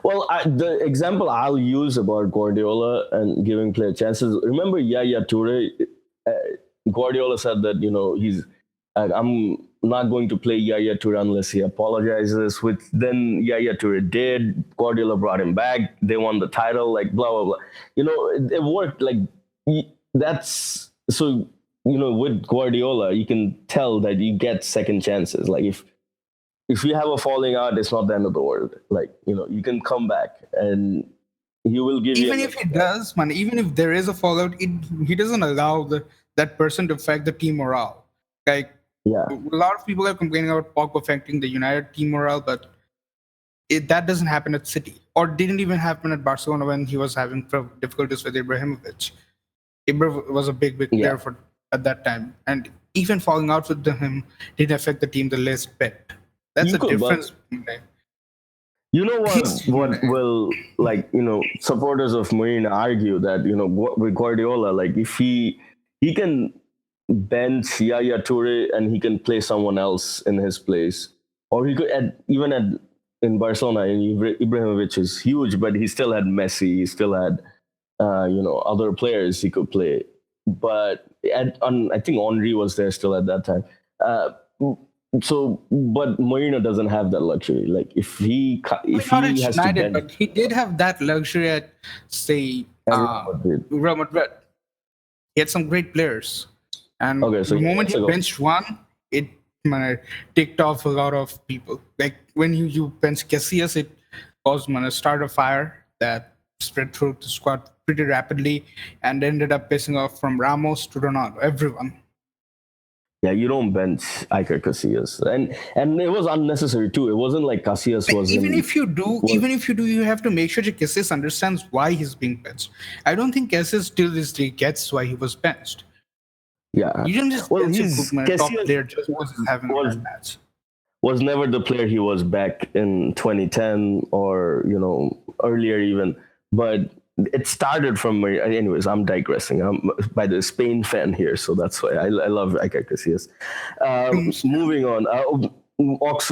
Well, the example I'll use about Guardiola and giving player chances. Remember Yaya Toure? Uh, Guardiola said that he's I'm not going to play Yaya Toure unless he apologizes. Which then Yaya Toure did. Guardiola brought him back. They won the title. Like blah blah blah. It worked. Like that's so. With Guardiola, you can tell that you get second chances. Like if you have a falling out, it's not the end of the world. Like you can come back and he will give you Even if another he chance. does, man, even if there is a fallout, he doesn't allow that person to affect the team morale. Like Yeah, a lot of people are complaining about Pogba affecting the United team morale, but that doesn't happen at City, or didn't even happen at Barcelona when he was having difficulties with Ibrahimovic. Ibra was a big yeah. player for at that time, and even falling out with him didn't affect the team the least bit. That's You a could, but difference. Like, you know what? he's What will supporters of Mourinho argue that with Guardiola, like if he can bench Yaya Toure and he can play someone else in his place, or he could even at in Barcelona, and Ibrahimovic is huge, but he still had Messi, he still had other players he could play. But I think Henri was there still at that time. Uh, but Mourinho doesn't have that luxury. Like I if mean, not he at has to United, bench but he did have that luxury at, say, at Real Madrid. Real Madrid. He had some great players, and Okay, so the yeah, moment let's he go. benched one, it ticked off a lot of people. Like when you bench Casillas, it caused a start a fire that spread through the squad pretty rapidly, and ended up pissing off from Ramos to Ronaldo, everyone. Yeah, you don't bench Iker Casillas, and it was unnecessary too. It wasn't like Casillas Like, wasn't was even if you do, you have to make sure that Casillas understands why he's being benched. I don't think Casillas till this day gets why he was benched. yeah. You don't just Well, bench a he's top Casillas player just because he's having a was bad match. was never the player he was back in 2010 or earlier even. But it started from anyways. I'm digressing. I'm by the Spain fan here, so that's why I love Iker Casillas. Moving on.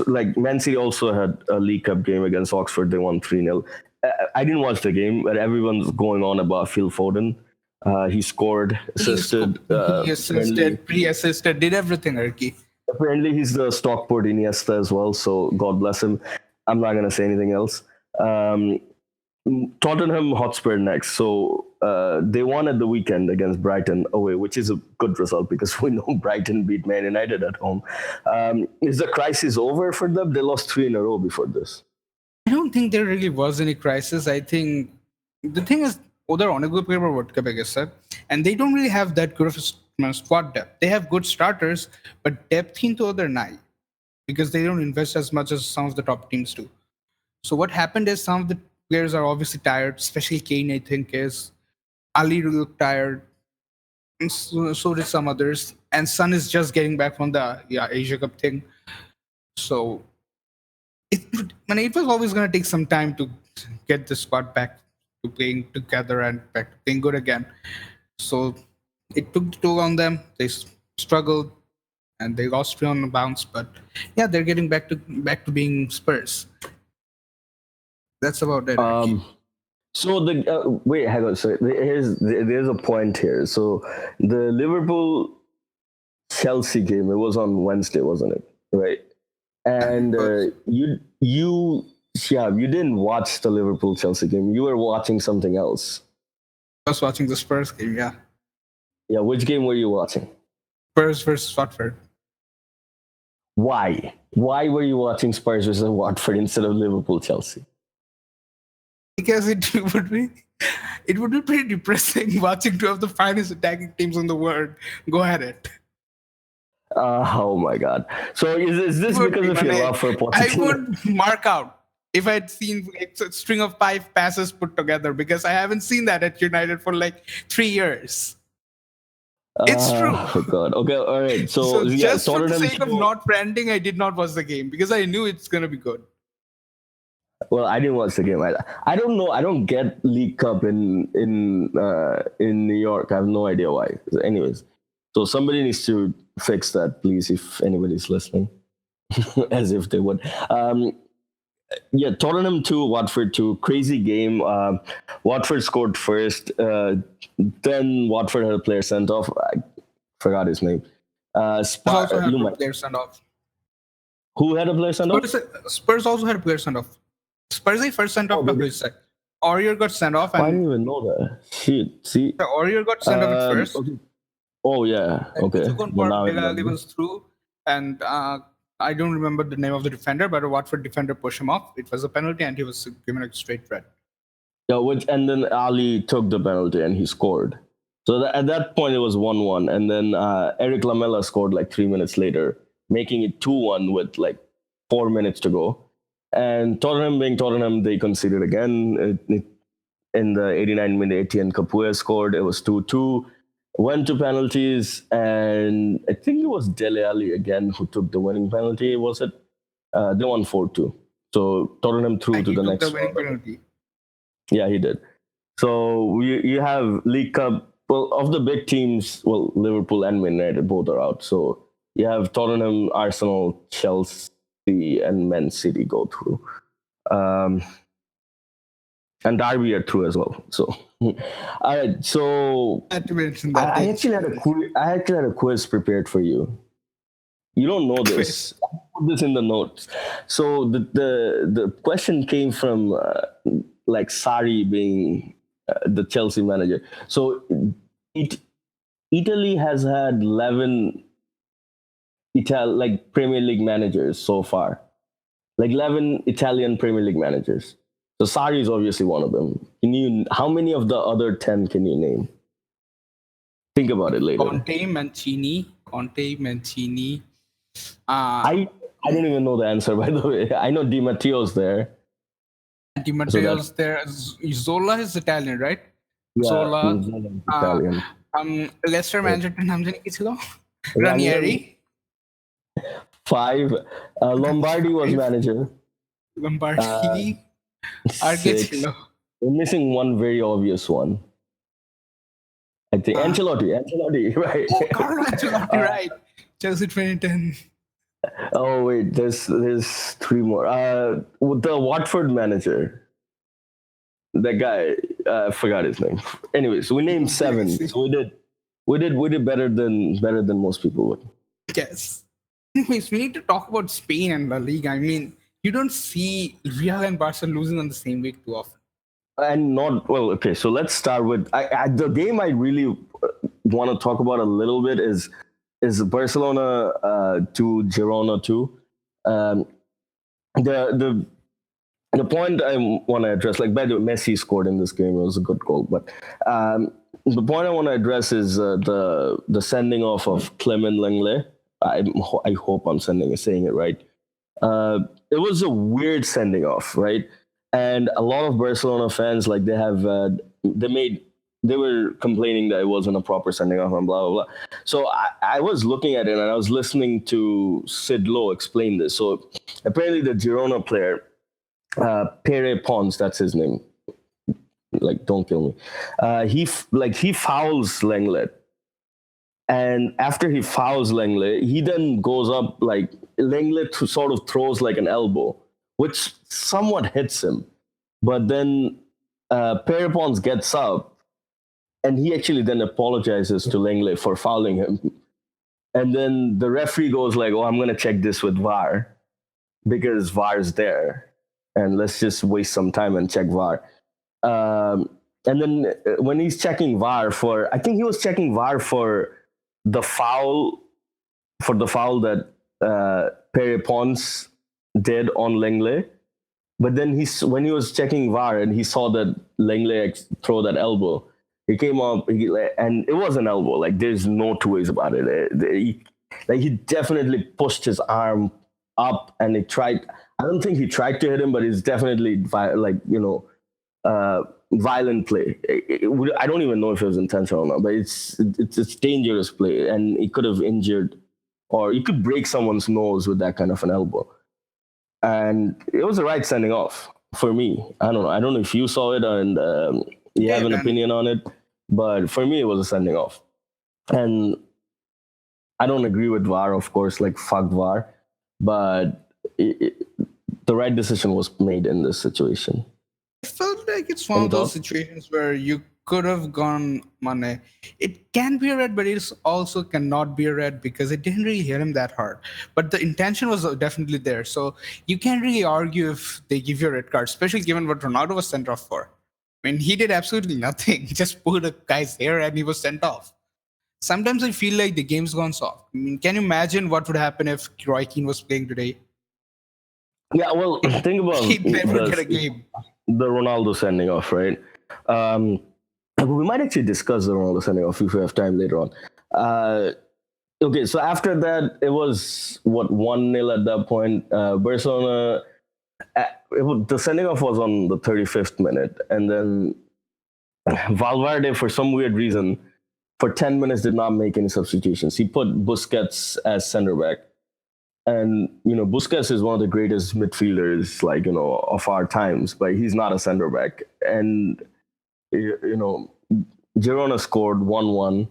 Like Man City also had a League Cup game against Oxford. They won 3-0. I didn't watch the game, but everyone's going on about Phil Foden. He scored, assisted. He Apparently, assisted, pre-assisted, did everything, Arki. apparently he's the Stockport Iniesta as well. So God bless him. I'm not gonna say anything else. Um, Tottenham Hotspur next. So they won at the weekend against Brighton away, which is a good result because we know Brighton beat Man United at home. Is the crisis over for them? They lost 3 in a row before this. I don't think there really was any crisis. I think the thing is, they're on a good paper World Cup, I guess, sir. And they don't really have that good of a squad depth. They have good starters, but depth into other nine because they don't invest as much as some of the top teams do. So what happened is some of the players are obviously tired, especially Kane, I think, is. Ali looked tired, and so did some others. And Sun is just getting back from the Asia Cup thing. So it was always going to take some time to get the squad back to playing together and back to playing good again. So it took the toll on them. They struggled and they lost three on the bounce. But yeah, they're getting back to being Spurs. That's about it, Ricky. Um, so the wait, hang on. So there's a point here. So the Liverpool Chelsea game. It was on Wednesday, wasn't it? Right. And Shihab, you didn't watch the Liverpool Chelsea game. You were watching something else. I was watching the Spurs game, yeah. Yeah, which game were you watching? Spurs versus Watford. Why? Why were you watching Spurs versus Watford instead of Liverpool Chelsea? Because it would be pretty depressing watching two of the finest attacking teams in the world go at it. Oh my God! So is this because of your love for Pochettino? I would mark out if I had seen like a string of 5 passes put together, because I haven't seen that at United for like 3 years. It's true. Oh God. Okay. All right. So Yeah, just for the Tottenham sake of not branding, I did not watch the game because I knew it's gonna be good. Well, I didn't watch the game. I don't know. I don't get League Cup in New York. I have no idea why. Anyways, so somebody needs to fix that, please, if anybody's listening. As if they would. Yeah, Tottenham 2, Watford 2. Crazy game. Watford scored first. Then Watford had a player sent off. I forgot his name. Also had a player sent off. Who had a player sent off? Spurs also had a player sent off. Spurs first sent off the side. Aurier got sent off. I didn't even know that. Shit. See? Aurier got sent off at first. Okay. Oh, yeah. Okay. He was through. And I don't remember the name of the defender, but a Watford defender pushed him off. It was a penalty, and he was given a straight red. Yeah, and then Ali took the penalty, and he scored. So at that point, it was 1-1. And then Eric Lamela scored like 3 minutes later, making it 2-1 with like 4 minutes to go. And Tottenham being Tottenham, they conceded again. In the 89th minute, Etienne Capoue scored. It was 2-2. Went to penalties, and I think it was Dele Alli again who took the winning penalty. Was it? They won 4-2. So Tottenham through to the next winning penalty. Yeah, he did. So you have League Cup. Well, of the big teams, well, Liverpool and Man United both are out. So you have Tottenham, Arsenal, Chelsea, and Man City go through. And Derby are through as well. So, all right. So I actually had a quiz prepared for you. You don't know this. I put this in the notes. So the question came from like Sarri being the Chelsea manager. So Italy has had 11 Premier League managers so far. Like 11 Italian Premier League managers. So Sarri is obviously one of them. How many of the other 10 can you name? Think about it later. Conte, Mancini. I don't even know the answer, by the way. I know Di Matteo's there. Di Matteo's there. Zola is Italian, right? Yeah, Zola. Italian. Leicester manager নাম জানি কি ছিল? Ranieri. 5. Lombardi was manager. Lombardi. We're missing one very obvious one. I think Ancelotti, right? Oh, Carlo Ancelotti, right? Chelsea 2010. Oh wait, there's 3 more. The Watford manager, that guy, I forgot his name. Anyways, we named 7. So we did better than most people would. Yes. Anyways, we need to talk about Spain and La Liga. I mean, you don't see Real and Barca losing on the same week too often. And not well. Okay, so let's start with the game I really want to talk about a little bit is Barcelona to Girona 2. The point I want to address, like by the way, Messi scored in this game. It was a good goal, but the point I want to address is the sending off of Clement Lenglet. I hope I'm saying it right. It was a weird sending off, right? And a lot of Barcelona fans, like they were complaining that it wasn't a proper sending off and blah, blah, blah. So I was looking at it and I was listening to Sid Lowe explain this. So apparently the Girona player, Pere Pons, that's his name. Like, don't kill me. He fouls Lenglet. And after he fouls Lenglet, he then goes up, like Lenglet sort of throws like an elbow, which somewhat hits him. But then Pere Pons gets up and he actually then apologizes to Lenglet for fouling him. And then the referee goes like, "Oh, I'm gonna check this with VAR because VAR's there, and let's just waste some time and check VAR." Um, and then when he's checking VAR for, I think he was checking VAR the foul the foul that Pere Pons did on Lenglet. But then when he was checking VAR and he saw that Lenglet throw that elbow, he came up and it was an elbow. Like there's no two ways about it. He definitely pushed his arm up and he tried. I don't think he tried to hit him, but it's definitely violent play. I don't even know if it was intentional or not, but it's dangerous play, and it could have injured or you could break someone's nose with that kind of an elbow. And it was the right sending off for me. I don't know. I don't know if you saw it and you have an opinion on it, but for me, it was a sending off. And I don't agree with VAR, of course, like fuck VAR, but the right decision was made in this situation. I felt like it's one of those situations where you could have gone Mane. It can be a red, but it also cannot be a red because it didn't really hit him that hard. But the intention was definitely there. So you can't really argue if they give you a red card, especially given what Ronaldo was sent off for. I mean, he did absolutely nothing. He just pulled a guy's hair and he was sent off. Sometimes I feel like the game's gone soft. I mean, can you imagine what would happen if Roy Keane was playing today? Yeah, well, think about he'd never get a game. The Ronaldo sending off, right? We might actually discuss the Ronaldo sending off if we have time later on. Okay, so after that, it was 1-0 at that point. Barcelona, the sending off was on the 35th minute, and then Valverde, for some weird reason, for 10 minutes did not make any substitutions. He put Busquets as center back. And, Busquets is one of the greatest midfielders, of our times, but he's not a center back. And, Girona scored 1-1.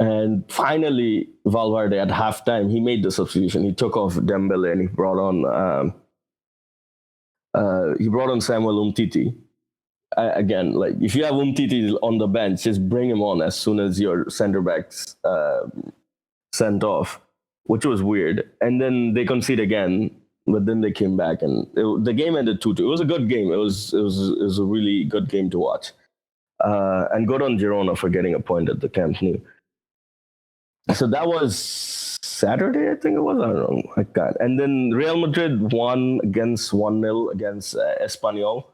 And finally, Valverde at halftime, he made the substitution. He took off Dembele and he brought on Samuel Umtiti. Again, if you have Umtiti on the bench, just bring him on as soon as your center back's sent off, which was weird. And then they concede again, but then they came back and the game ended 2-2. It was a good game. It was a really good game to watch. And good on Girona for getting a point at the Camp Nou. So that was Saturday, I think it was. I don't know. I can't. And then Real Madrid won 1-0 against Espanyol.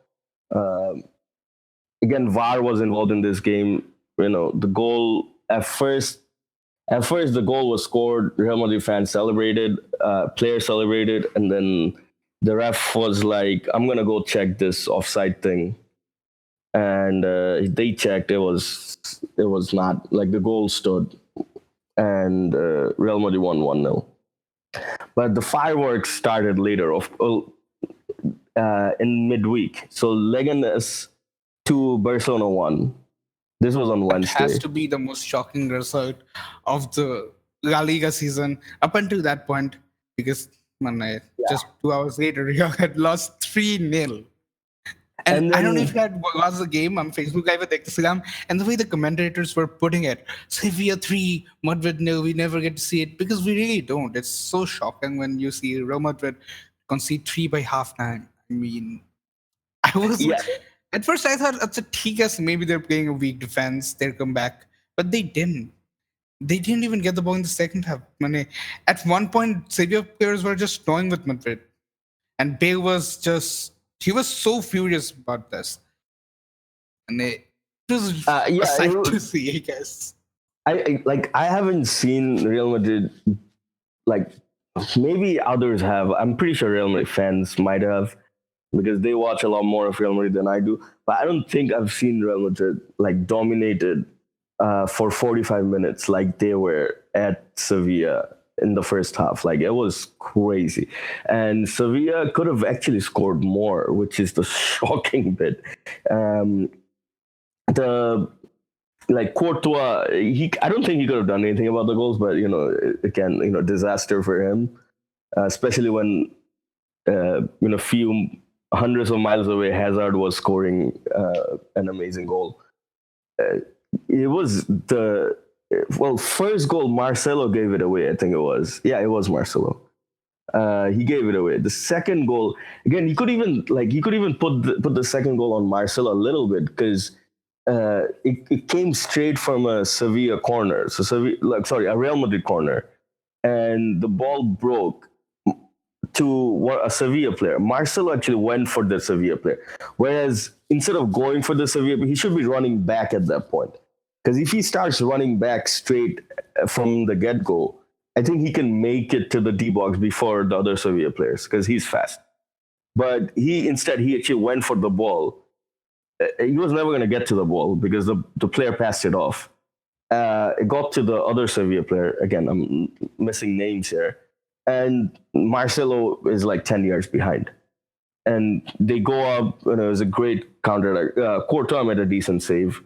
Again, VAR was involved in this game. The goal at first the goal was scored. Real Madrid fans celebrated, players celebrated, and then the ref was like, "I'm gonna go check this offside thing," and they checked. It was not the goal stood, and Real Madrid won 1-0. But the fireworks started later in midweek. So Leganes 2, Barcelona 1. This was on Wednesday. It has to be the most shocking result of the La Liga season up until that point, because just 2 hours later, Real had lost 3-0. And then, I don't know if that was the game on Facebook. And the way the commentators were putting it, Sevilla 3, Madrid 0, we never get to see it, because we really don't. It's so shocking when you see Real Madrid concede 3 by halftime. I mean, at first I thought it's a Tigas, maybe they're playing a weak defense, they'll come back. But they didn't. They didn't even get the ball in the second half. At one point, Sevilla players were just toying with Madrid. And Bale was he was so furious about this. And it was a sight to see, I guess. I haven't seen Real Madrid, maybe others have. I'm pretty sure Real Madrid fans might have, because they watch a lot more of Real Madrid than I do. But I don't think I've seen Real Madrid dominated for 45 minutes like they were at Sevilla in the first half. It was crazy. And Sevilla could have actually scored more, which is the shocking bit. Courtois, I don't think he could have done anything about the goals, but, again, disaster for him, especially when, few hundreds of miles away, Hazard was scoring an amazing goal. It was the well, first goal, Marcelo gave it away. I think it was. Yeah, it was Marcelo. He gave it away. The second goal, again, he could even put the second goal on Marcelo a little bit because it came straight from a Sevilla corner. So a Real Madrid corner, and the ball broke to a Sevilla player. Marcelo actually went for the Sevilla player, whereas instead of going for the Sevilla, he should be running back at that point. Because if he starts running back straight from the get go, I think he can make it to the D box before the other Sevilla players because he's fast. But he actually went for the ball. He was never going to get to the ball because the player passed it off. It got to the other Sevilla player. Again, I'm missing names here. And Marcelo is like 10 yards behind. And they go up, it was a great counter. Courtois made a decent save.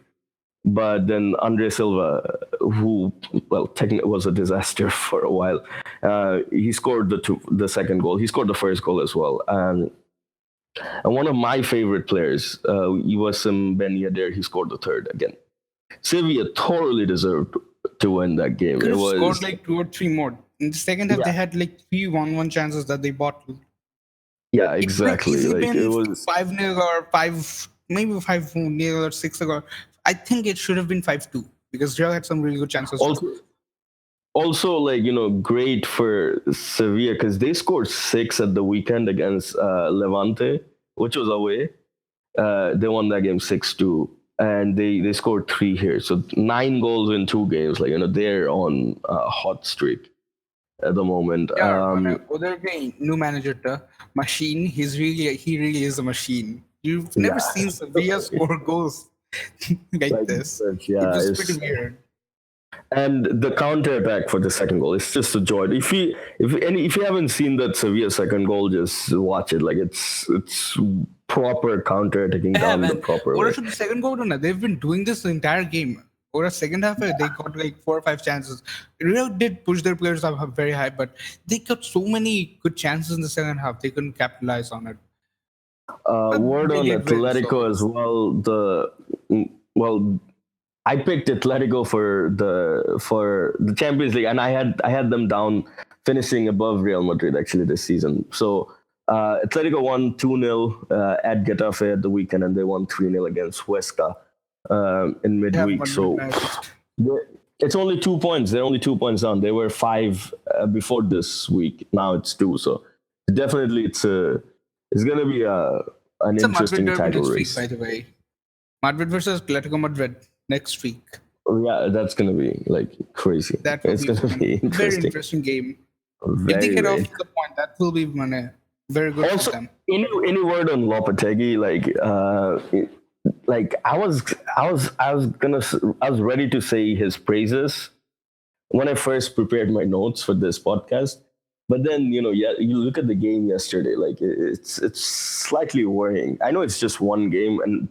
But then Andre Silva, who, well, technically was a disaster for a while, he scored the second goal. He scored the first goal as well. And one of my favorite players, Iwasim Ben Yedder, he scored the third again. Sevilla totally deserved to win that game. Could have scored like 2 or 3 more. In the second half, they had like 3 1-1 chances that they bottled. Yeah, exactly. It was 5-0 or 5, maybe 5-0 or 6-0. I think it should have been 5-2 because Real had some really good chances. Also, great for Sevilla because they scored 6 at the weekend against Levante, which was away. They won that game 6-2, and they scored 3 here. So 9 goals in 2 games. They're on a hot streak at the moment. New manager, machine. He really is a machine. You've never seen Sevilla score goals like this. Yeah, it was pretty weird. And the counter attack for the second goal, it's just a joy. If you haven't seen that Sevilla second goal, just watch it. Like it's proper counter attacking down the proper way. The second goal, they've been doing this the entire game. Over a second half, they got like 4 or 5 chances. Real did push their players up very high, but they got so many good chances in the second half. They couldn't capitalize on it. Word on Atletico as well. I picked Atletico for the Champions League, and I had them down finishing above Real Madrid actually this season. So Atletico won 2-0 at Getafe at the weekend, and they won 3-0 against Huesca in midweek. So it's only 2 points. They're only 2 points down. They were 5 before this week. Now it's 2. So definitely it's going to be an interesting title race. By the way, Madrid versus Atletico Madrid next week. Yeah, that's going to be like crazy. It's going to be interesting. Very interesting game. If they get off the point, that will be very good also, for them. Any word on Lopetegui? I was ready to say his praises when I first prepared my notes for this podcast. But then, you look at the game yesterday, it's slightly worrying. I know it's just one game and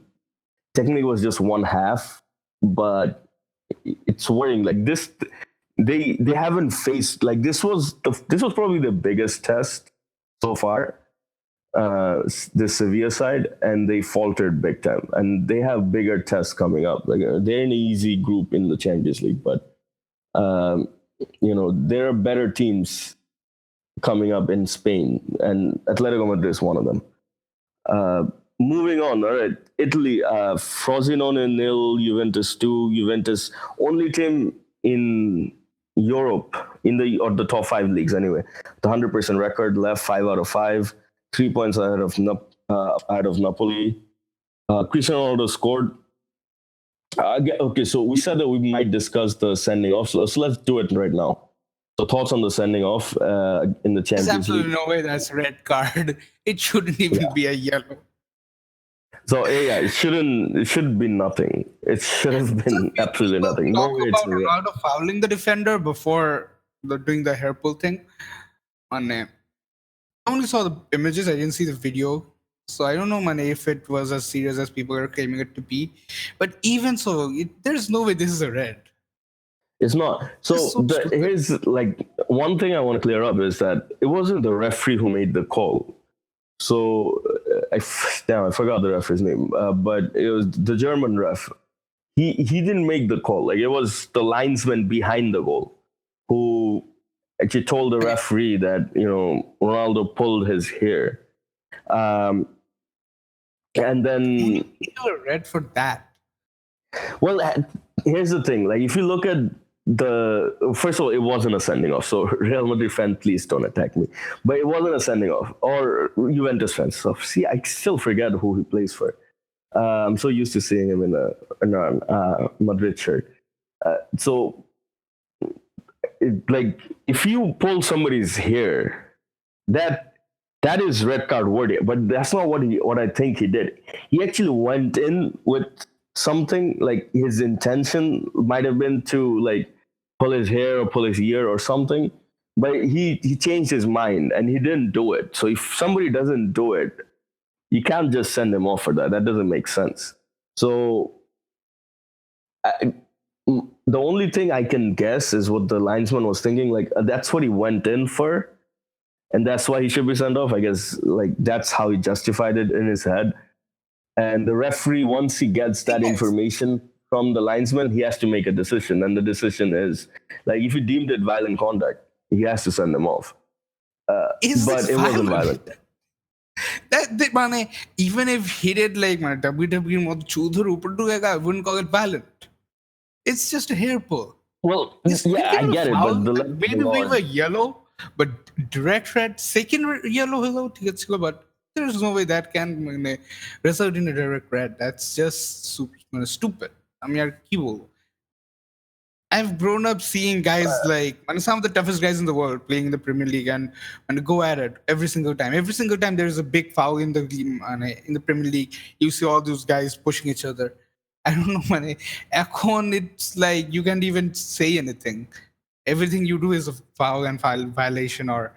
technically it was just one half, but it's worrying. Like this, they haven't faced, this was probably the biggest test so far, the Sevilla side, and they faltered big time. And they have bigger tests coming up. They're an easy group in the Champions League, but there are better teams coming up in Spain, and Atletico Madrid is one of them. Moving on, all right. Italy, Frosinone 0, Juventus 2. Juventus only team in Europe or the top 5 leagues anyway. The 100% record, left 5 out of 5, 3 points ahead of Napoli. Cristiano Ronaldo scored. Okay, so we said that we might discuss the sending off, so let's do it right now. So thoughts on the sending off in the Champions League? There's absolutely no way that's a red card. It shouldn't even be a yellow. So it should be nothing. It should have been absolutely nothing. Talk about Ronaldo fouling the defender before doing the hair pull thing. I only saw the images. I didn't see the video. So I don't know, if it was as serious as people are claiming it to be. But even so, there's no way this is a red. It's not. Here's one thing I want to clear up is that it wasn't the referee who made the call. So I forgot the referee's name, but it was the German ref. he didn't make the call. Like, it was the linesman behind the goal who actually told the referee that, Ronaldo pulled his hair. Um, and then, You were red for that. well, here's the thing. Like, if you look at first of all, it wasn't a sending off. So Real Madrid fan, please don't attack me. But it wasn't a sending off, or Juventus fans. So see, I still forget who he plays for. I'm so used to seeing him in a Madrid shirt. So, like, if you pull somebody's hair, that is red card worthy. But that's not what I think he did. He actually went in with something, like his intention might have been to, like, pull his hair or pull his ear or something. But he changed his mind and he didn't do it. So if somebody doesn't do it, you can't just send him off for that. That doesn't make sense. So the only thing I can guess is what the linesman was thinking. Like, that's what he went in for, and that's why he should be sent off. I guess, like, that's how he justified it in his head. And the referee, once he gets that information from the linesman, he has to make a decision. And the decision is, like, if he deemed it violent conduct, he has to send him off. But it wasn't violent. That even if he did like WWE mod chudhar upar dugega, I wouldn't call it violent. It's just a hair pull. Well, yeah, I get it. But maybe we were yellow, but direct red, second yellow hello, but there's no way that can result in a direct red. That's just stupid. I mean, I've grown up seeing guys like some of the toughest guys in the world playing in the Premier League and go at it every single time. Every single time there's a big foul in the Premier League, you see all those guys pushing each other. I don't know, man. It's like you can't even say anything. Everything you do is a foul and violation or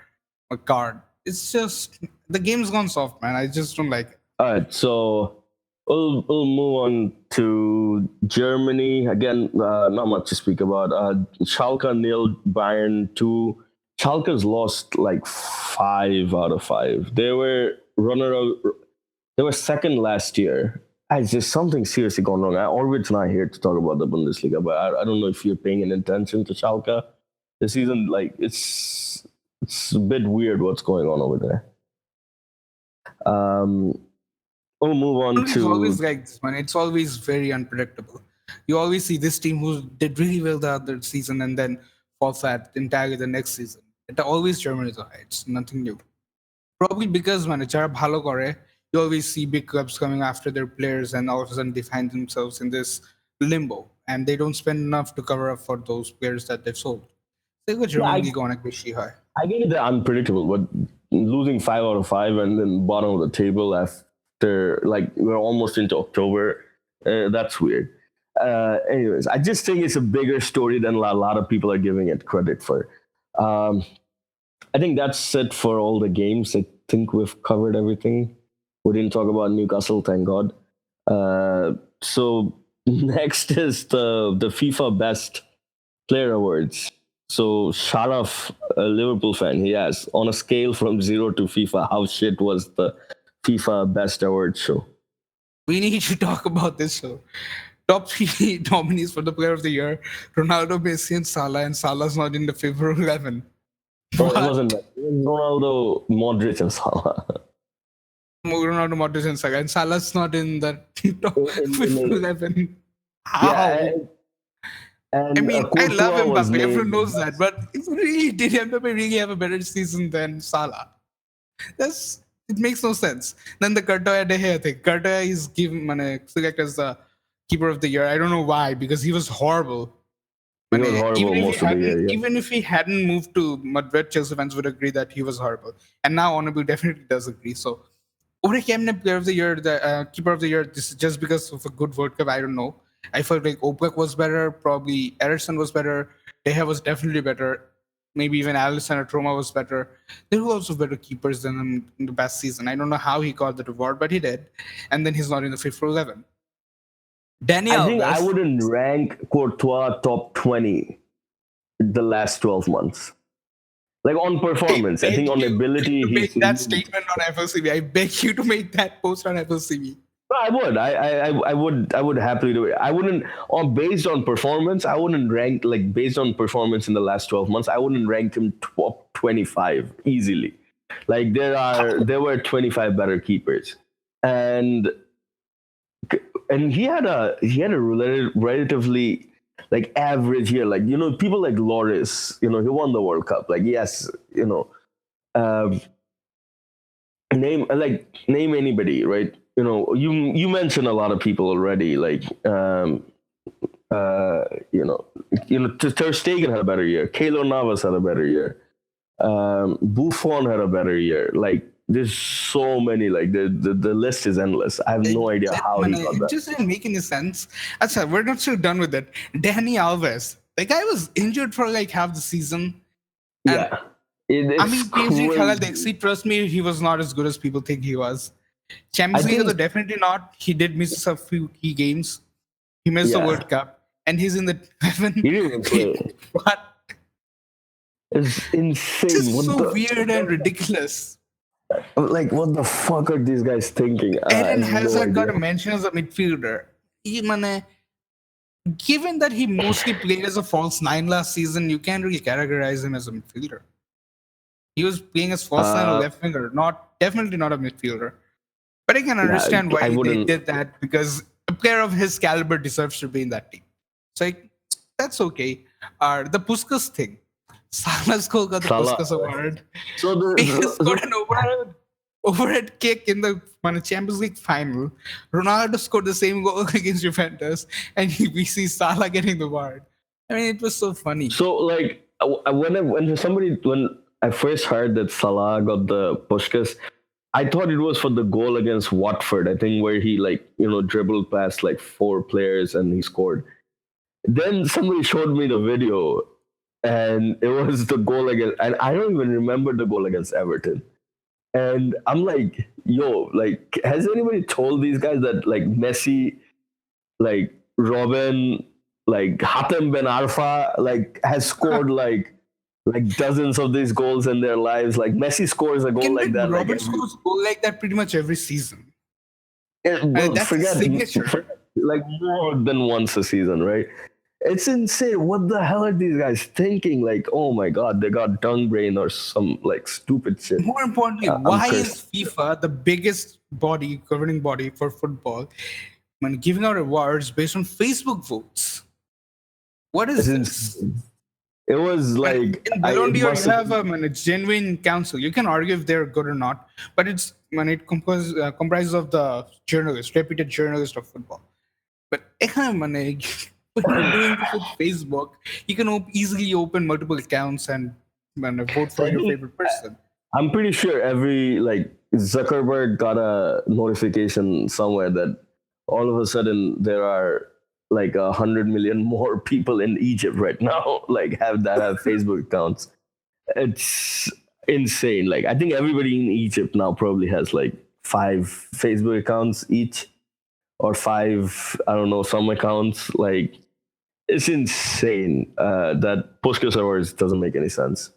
a card. It's just the game's gone soft, man. I just don't like it. All right, so we'll move on to Germany again. Not much to speak about. Schalke 0, Bayern 2. Schalke's lost like 5 out of 5. They were They were second last year. It's just something seriously gone wrong. Orbit's not here to talk about the Bundesliga, but I don't know if you're paying any attention to Schalke this season. Like, it's a bit weird what's going on over there. We'll move on to. It's always like this, man. It's always very unpredictable. You always see this team who did really well the other season and then fall flat entirely the next season. It always Germany, it's nothing new. Probably because যারা ভালো করে, you always see big clubs coming after their players and all of a sudden they find themselves in this limbo and they don't spend enough to cover up for those players that they've sold. I get it, they're unpredictable, but losing 5 out of 5 and then bottom of the table after, like, we're almost into October, that's weird. Anyways, I just think it's a bigger story than a lot of people are giving it credit for. I think that's it for all the games. I think we've covered everything. We didn't talk about Newcastle, thank God. So next is the FIFA Best Player Awards. So Sharaf, a Liverpool fan, he asks, on a scale from 0 to FIFA, how shit was the FIFA Best Awards show? We need to talk about this show. Top 3 nominees for the Player of the Year: Ronaldo, Messi, and Salah. And Salah's not in the favorite 11. Well, it wasn't that. It was Ronaldo, Modric, and Salah. Ronaldo, Modric, and Salah. And Salah's not in the top 11. How? Yeah, and I mean, I love Mbappe. Everyone knows that. But really, did Mbappe really have a better season than Salah? It makes no sense. Then the Courtois thing. Courtois is selected as the keeper of the year. I don't know why, because he was horrible. He was horrible most of the year. Yeah. Even if he hadn't moved to Madrid, Chelsea fans would agree that he was horrible. And now Honorable definitely does agree. So, Player of the Year, the Keeper of the Year, this is just because of a good World Cup. I don't know. I felt like Oblak was better. Probably Ederson was better. De Gea was definitely better. Maybe even Alisson or Troma was better. There were also better keepers than him in the past season. I don't know how he got the reward, but he did. And then he's not in the FIFA 11. I think I wouldn't rank Courtois top 20 the last 12 months. Like, on performance. I think on ability. Make that statement on FLCB. I beg you to make that post on FLCB. No, I would. I would happily do it. I wouldn't, on based on performance. I wouldn't rank like based on performance in the last 12 months. I wouldn't rank him top 25 easily. Like there were 25 better keepers, and he had a relatively like average year. Like people like Loris. He won the World Cup. Like yes, um, name anybody, right? You mentioned a lot of people already, like uh you know Ter Stegen had a better year, Keylor Navas had a better year, Buffon had a better year. Like there's so many, like the list is endless. I have no idea how he got It that. just didn't make any sense. Achha, we're not still done with it. Danny Alves. The guy was injured for like half the season. And Yeah, I it's mean, PSG Khaled crazy. trust me, he was not as good as people think he was. I Champions League, though, think, definitely not. He did miss a few key games. He missed the yeah, World Cup, and he's in the he 11. didn't even play. What? It's insane. Just so weird and ridiculous. What the fuck are these guys thinking? I Eden have no Hazard got a idea. mention as a midfielder. He, mane, given that he mostly played as a false nine last season, you can't really categorize him as a midfielder. He was playing as false nine or Uh, left winger, definitely not a midfielder. But I can yeah, understand I why they wouldn't. did that because a player of his caliber deserves to be in that team. So that's okay. The Puskas thing. Salah's goal got the Salah. Puskas award. So He the scored an overhead kick in the Champions League final. Ronaldo scored the same goal against Juventus, and we see Salah getting the award. I mean, it was so funny. so like when I first heard that Salah got the Puskás, I thought it was for the goal against Watford. I think where he dribbled past like four players and he scored. Then somebody showed me the video, and it was the goal against. And I don't even remember the goal against Everton. And I'm like, yo, like, has anybody told these guys that like Messi, like Robin, like Hatem Ben Arfa, like has scored like dozens of these goals in their lives? Like Messi scores a goal Can like bet that, like Robert scores goal like that pretty much every season. well, That's his signature. like more than once a season, right? It's insane. What the hell are these guys thinking? Like, oh my god, they got dung brain or some like stupid shit. More importantly, I'm why cursed. is FIFA the biggest governing body for football, when giving out awards based on Facebook votes? What It's is this? insane. It was And like in it Ballon d'Or, you must have. have a genuine council. You can argue if they're good or not, but it's when it comprises of the journalists, reputed journalists of football. But when you're doing this with Facebook, you can easily open multiple accounts and vote So for I your think favorite person. I'm pretty sure every like Zuckerberg got a notification somewhere that all of a sudden there are like 100 million more people in Egypt right now, like have Facebook accounts. It's insane. Like I think everybody in Egypt now probably has like 5 Facebook accounts each, or five, I don't know, some accounts. Like it's insane. That Puskas Awards doesn't make any sense.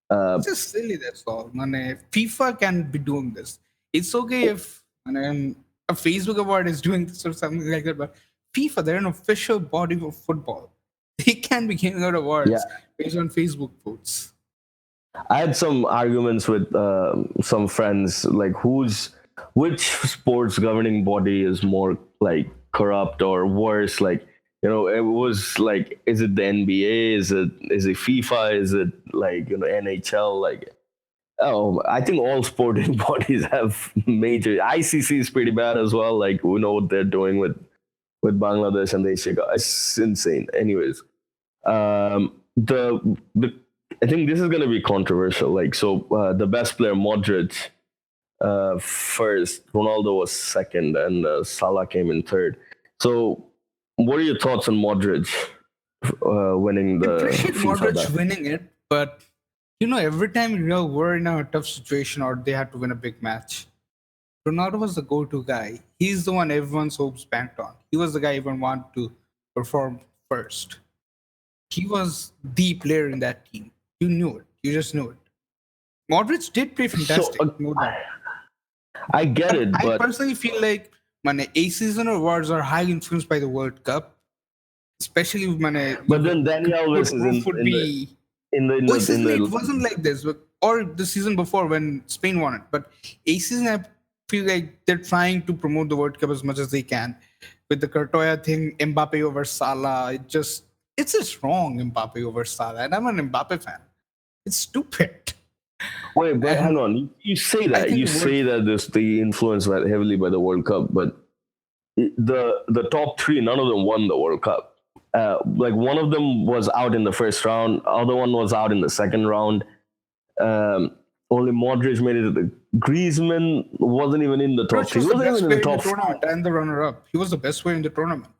Uh, It's just silly, that's all. FIFA can be doing this. It's okay if a Facebook award is doing this or something like that, but FIFA, they're an official body of football. They can be giving out yeah, awards based on Facebook votes. I had some arguments with some friends, like which sports governing body is more like corrupt or worse. Like it was like, is it the NBA? Is it FIFA? Is it like NHL? Like oh, I think all sporting bodies have major. ICC is pretty bad as well. Like we know what they're doing with Bangladesh and the Asia Cup. It's insane. Anyways, the I think this is going to be controversial. Like, so the best player, Modric, first, Ronaldo was second, and Salah came in third. So, what are your thoughts on Modric winning I the appreciate FIFA Modric back? winning it, but every time Real were in a tough situation or they had to win a big match, Ronaldo was the go-to guy. He's the one everyone's hopes banked on. He was the guy everyone wanted to perform first. He was the player in that team. You knew it. You just knew it. Modric did play So, fantastic, no doubt. I get But it, I but personally feel like A season awards are highly influenced by the World Cup, especially But then Dani good Alves is proof would be. Oh, in season 8 the wasn't like this, or the season before when Spain won it. But a season, I feel like they're trying to promote the World Cup as much as they can. With the Courtois thing, Mbappe over Salah, it's just wrong, Mbappe over Salah, and I'm an Mbappe fan. It's stupid. Wait, but hang And on. You say I that think the World this the influenced heavily by the World Cup, but the top three, none of them won the World Cup. Like one of them was out in the first round, other one was out in the second round. Only Modric made it. Griezmann wasn't even in the top Modric three. was He the wasn't even best in the player in the top tournament and the runner-up. He was the best player in the tournament.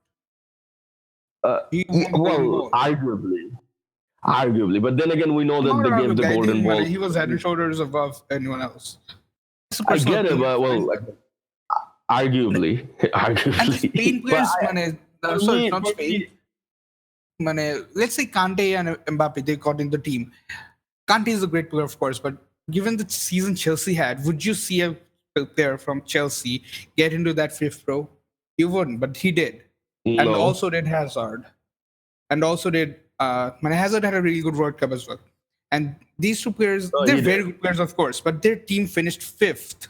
He yeah, won the Golden well, Ball. arguably, but then again, we know that Not they around gave with the that. golden ball. He was head and shoulders above anyone else. It's a I personal get it, opinion. but well, like, arguably, And the Spain but players, sorry, not for Spain. me, Let's say Kante and Mbappe, they got in the team. Kante is a great player, of course, but given the season Chelsea had, would you see a player from Chelsea get into that fifth row? You wouldn't, but he did. And no. also did Hazard. And also did, Hazard had a really good World Cup as well. And these two players, Oh, they're he very did. good players, of course, but their team finished fifth.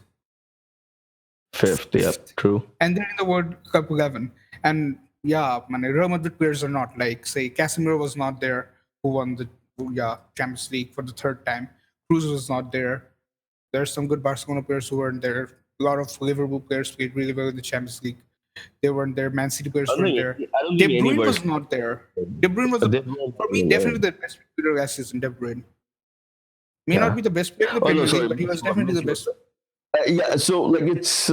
Fifth, yeah, true. And they're in the World Cup 11. And yeah, Real Madrid players are not like, say, Casemiro was not there, who won the Champions League for the third time. Cruz was not there. There's some good Barcelona players who weren't there. A lot of Liverpool players played really well in the Champions League. They weren't there. Man City players weren't there. I don't De think any Bruyne was person. not there. De Bruyne was, for me, definitely the best player last season, De Bruyne. May not be the best player in the Premier League, but he was definitely the best. Yeah, so like it's.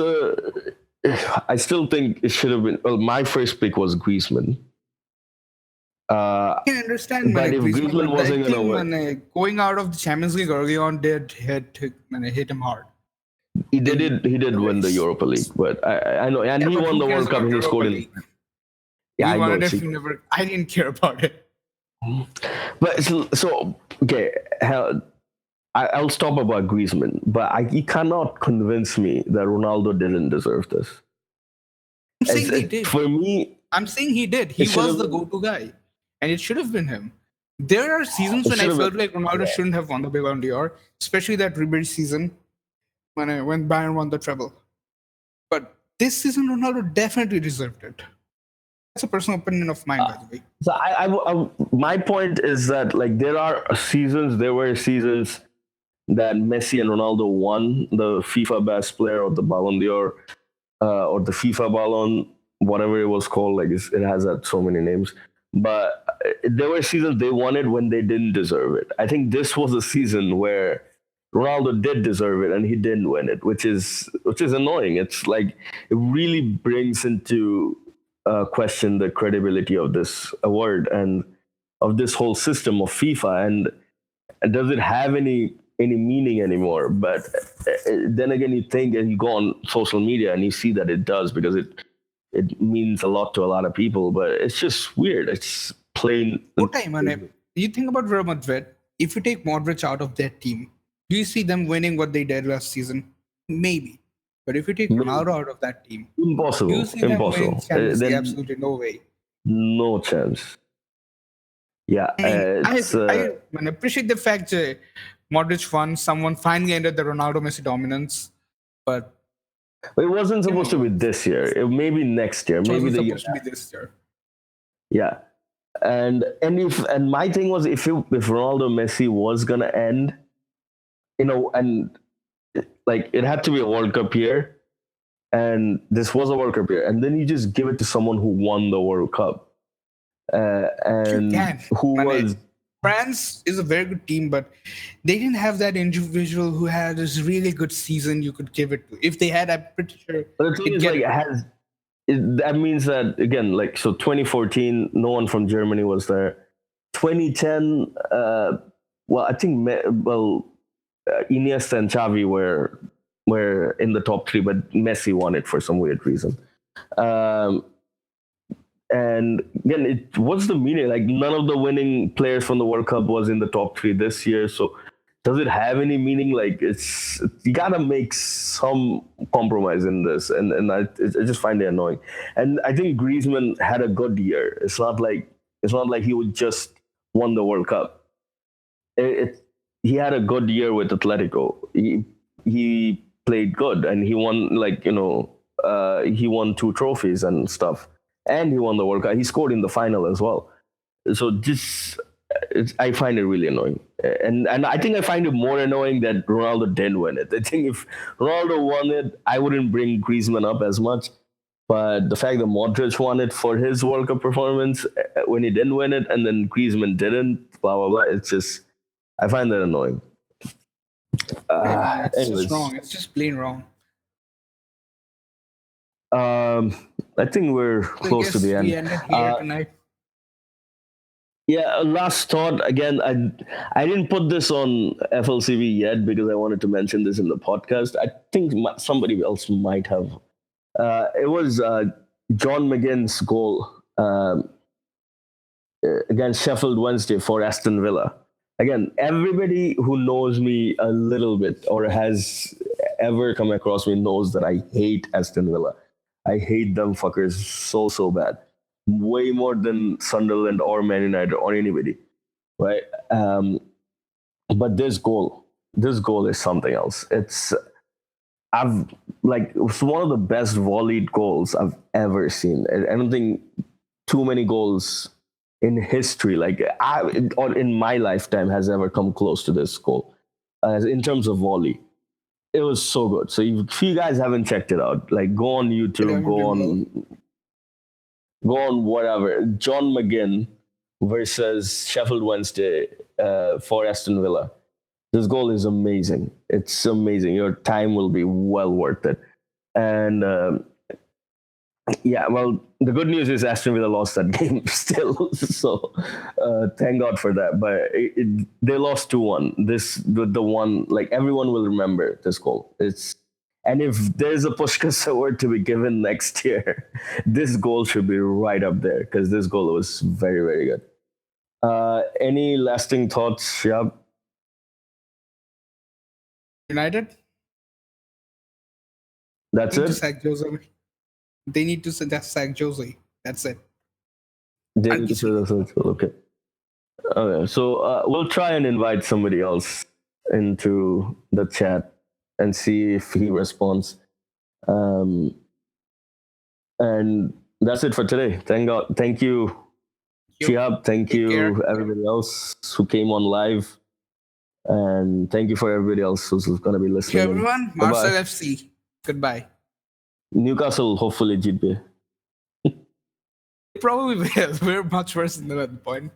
I still think it should have been. Well, my first pick was Griezmann. I can understand, but if Griezmann, Griezmann but I wasn't gonna think going out of the Champions League early on did hit him hard. he did win the Europa League, but I know, and he won the World Cup and he scored in. Yeah, I won it if you never. I didn't care about it. But so okay, I'll stop about Griezmann, but you cannot convince me that Ronaldo didn't deserve this. I'm saying he did. For me, I'm saying he did. He was the go-to guy, and it should have been him. There are seasons when I felt like Ronaldo shouldn't have won the Ballon d'Or, especially that Ribery season when Bayern won the treble. But this season, Ronaldo definitely deserved it. That's a personal opinion of mine, by the way. So my point is that like there were seasons that Messi and Ronaldo won the FIFA Best Player or the Ballon d'Or or the FIFA Ballon, whatever it was called. Like it has so many names. But there were seasons they won it when they didn't deserve it. I think this was a season where Ronaldo did deserve it and he didn't win it, which is annoying. It's like it really brings into question the credibility of this award and of this whole system of FIFA, and does it have any meaning anymore? But then again, you think and you go on social media and you see that it does, because it means a lot to a lot of people. But it's just weird. It's plain. Okay, man. You think about Real Madrid. If you take Modric out of their team, do you see them winning what they did last season? Maybe. But if you take Ronaldo out of that team, impossible. do you see them winning Champions League? Absolutely no way. No chance. Yeah, I appreciate the fact that Modric won. Someone finally ended the Ronaldo Messi dominance, but it wasn't supposed to be this year. It maybe next year. Maybe the supposed to be this year. Yeah, and my thing was if Ronaldo Messi was gonna end, and like it had to be a World Cup year, and this was a World Cup year, and then you just give it to someone who won the World Cup, and France is a very good team, but they didn't have that individual who had this really good season you could give it to. If they had, I'm pretty sure. But the thing is, that means that again, like, so 2014, no one from Germany was there. 2010, I think Iniesta and Xavi were in the top three, but Messi won it for some weird reason. And again, what's the meaning? Like, none of the winning players from the World Cup was in the top three this year. So does it have any meaning? Like, it's you gotta make some compromise in this, and I just find it annoying. And I think Griezmann had a good year. It's not like he would just won the World Cup. He had a good year with Atletico. He played good, and he won, he won 2 trophies and stuff, and he won the World Cup. He scored in the final as well. So just I find it really annoying, and I think I find it more annoying that Ronaldo didn't win it. I think if Ronaldo won it, I wouldn't bring Griezmann up as much. But the fact that Modric won it for his World Cup performance when he didn't win it, and then Griezmann didn't, blah blah blah. It's just I find that annoying. It's Anyways, just wrong. It's just plain wrong. I think we're So I close to guess the we end. ended here tonight. Yeah, last thought again. I didn't put this on FLCB yet because I wanted to mention this in the podcast. I think somebody else might have. It was John McGinn's goal against Sheffield Wednesday for Aston Villa. Again, everybody who knows me a little bit or has ever come across me knows that I hate Aston Villa. I hate them fuckers so bad, way more than Sunderland or Man United or anybody, right? But this goal is something else. I've it's one of the best volleyed goals I've ever seen. I don't think too many goals in history, or in my lifetime, has ever come close to this goal. In terms of volley, it was so good. So if you guys haven't checked it out, like go on YouTube, go on whatever. John McGinn versus Sheffield Wednesday for Aston Villa. This goal is amazing. It's amazing. Your time will be well worth it. And yeah, well, the good news is Aston Villa lost that game still. So thank God for that. But they lost 2-1. The one, like, everyone will remember this goal. And if there's a Puskás award to be given next year, this goal should be right up there because this goal was very, very good. Any lasting thoughts, Shihab? United That's need to it? sack Jose. They need to just sack Jose. That's it. They I'll need to keep say that's it. Okay. Okay. So we'll try and invite somebody else into the chat and see if he responds. And that's it for today. Thank God. Thank you, Shihab. Thank Take you, care. everybody else who came on live. And thank you for everybody else who's going to be To listening. in. everyone, Bye-bye. Marcel FC. Goodbye. Newcastle hopefully jeet be. Probably will. We're much worse than them at the point.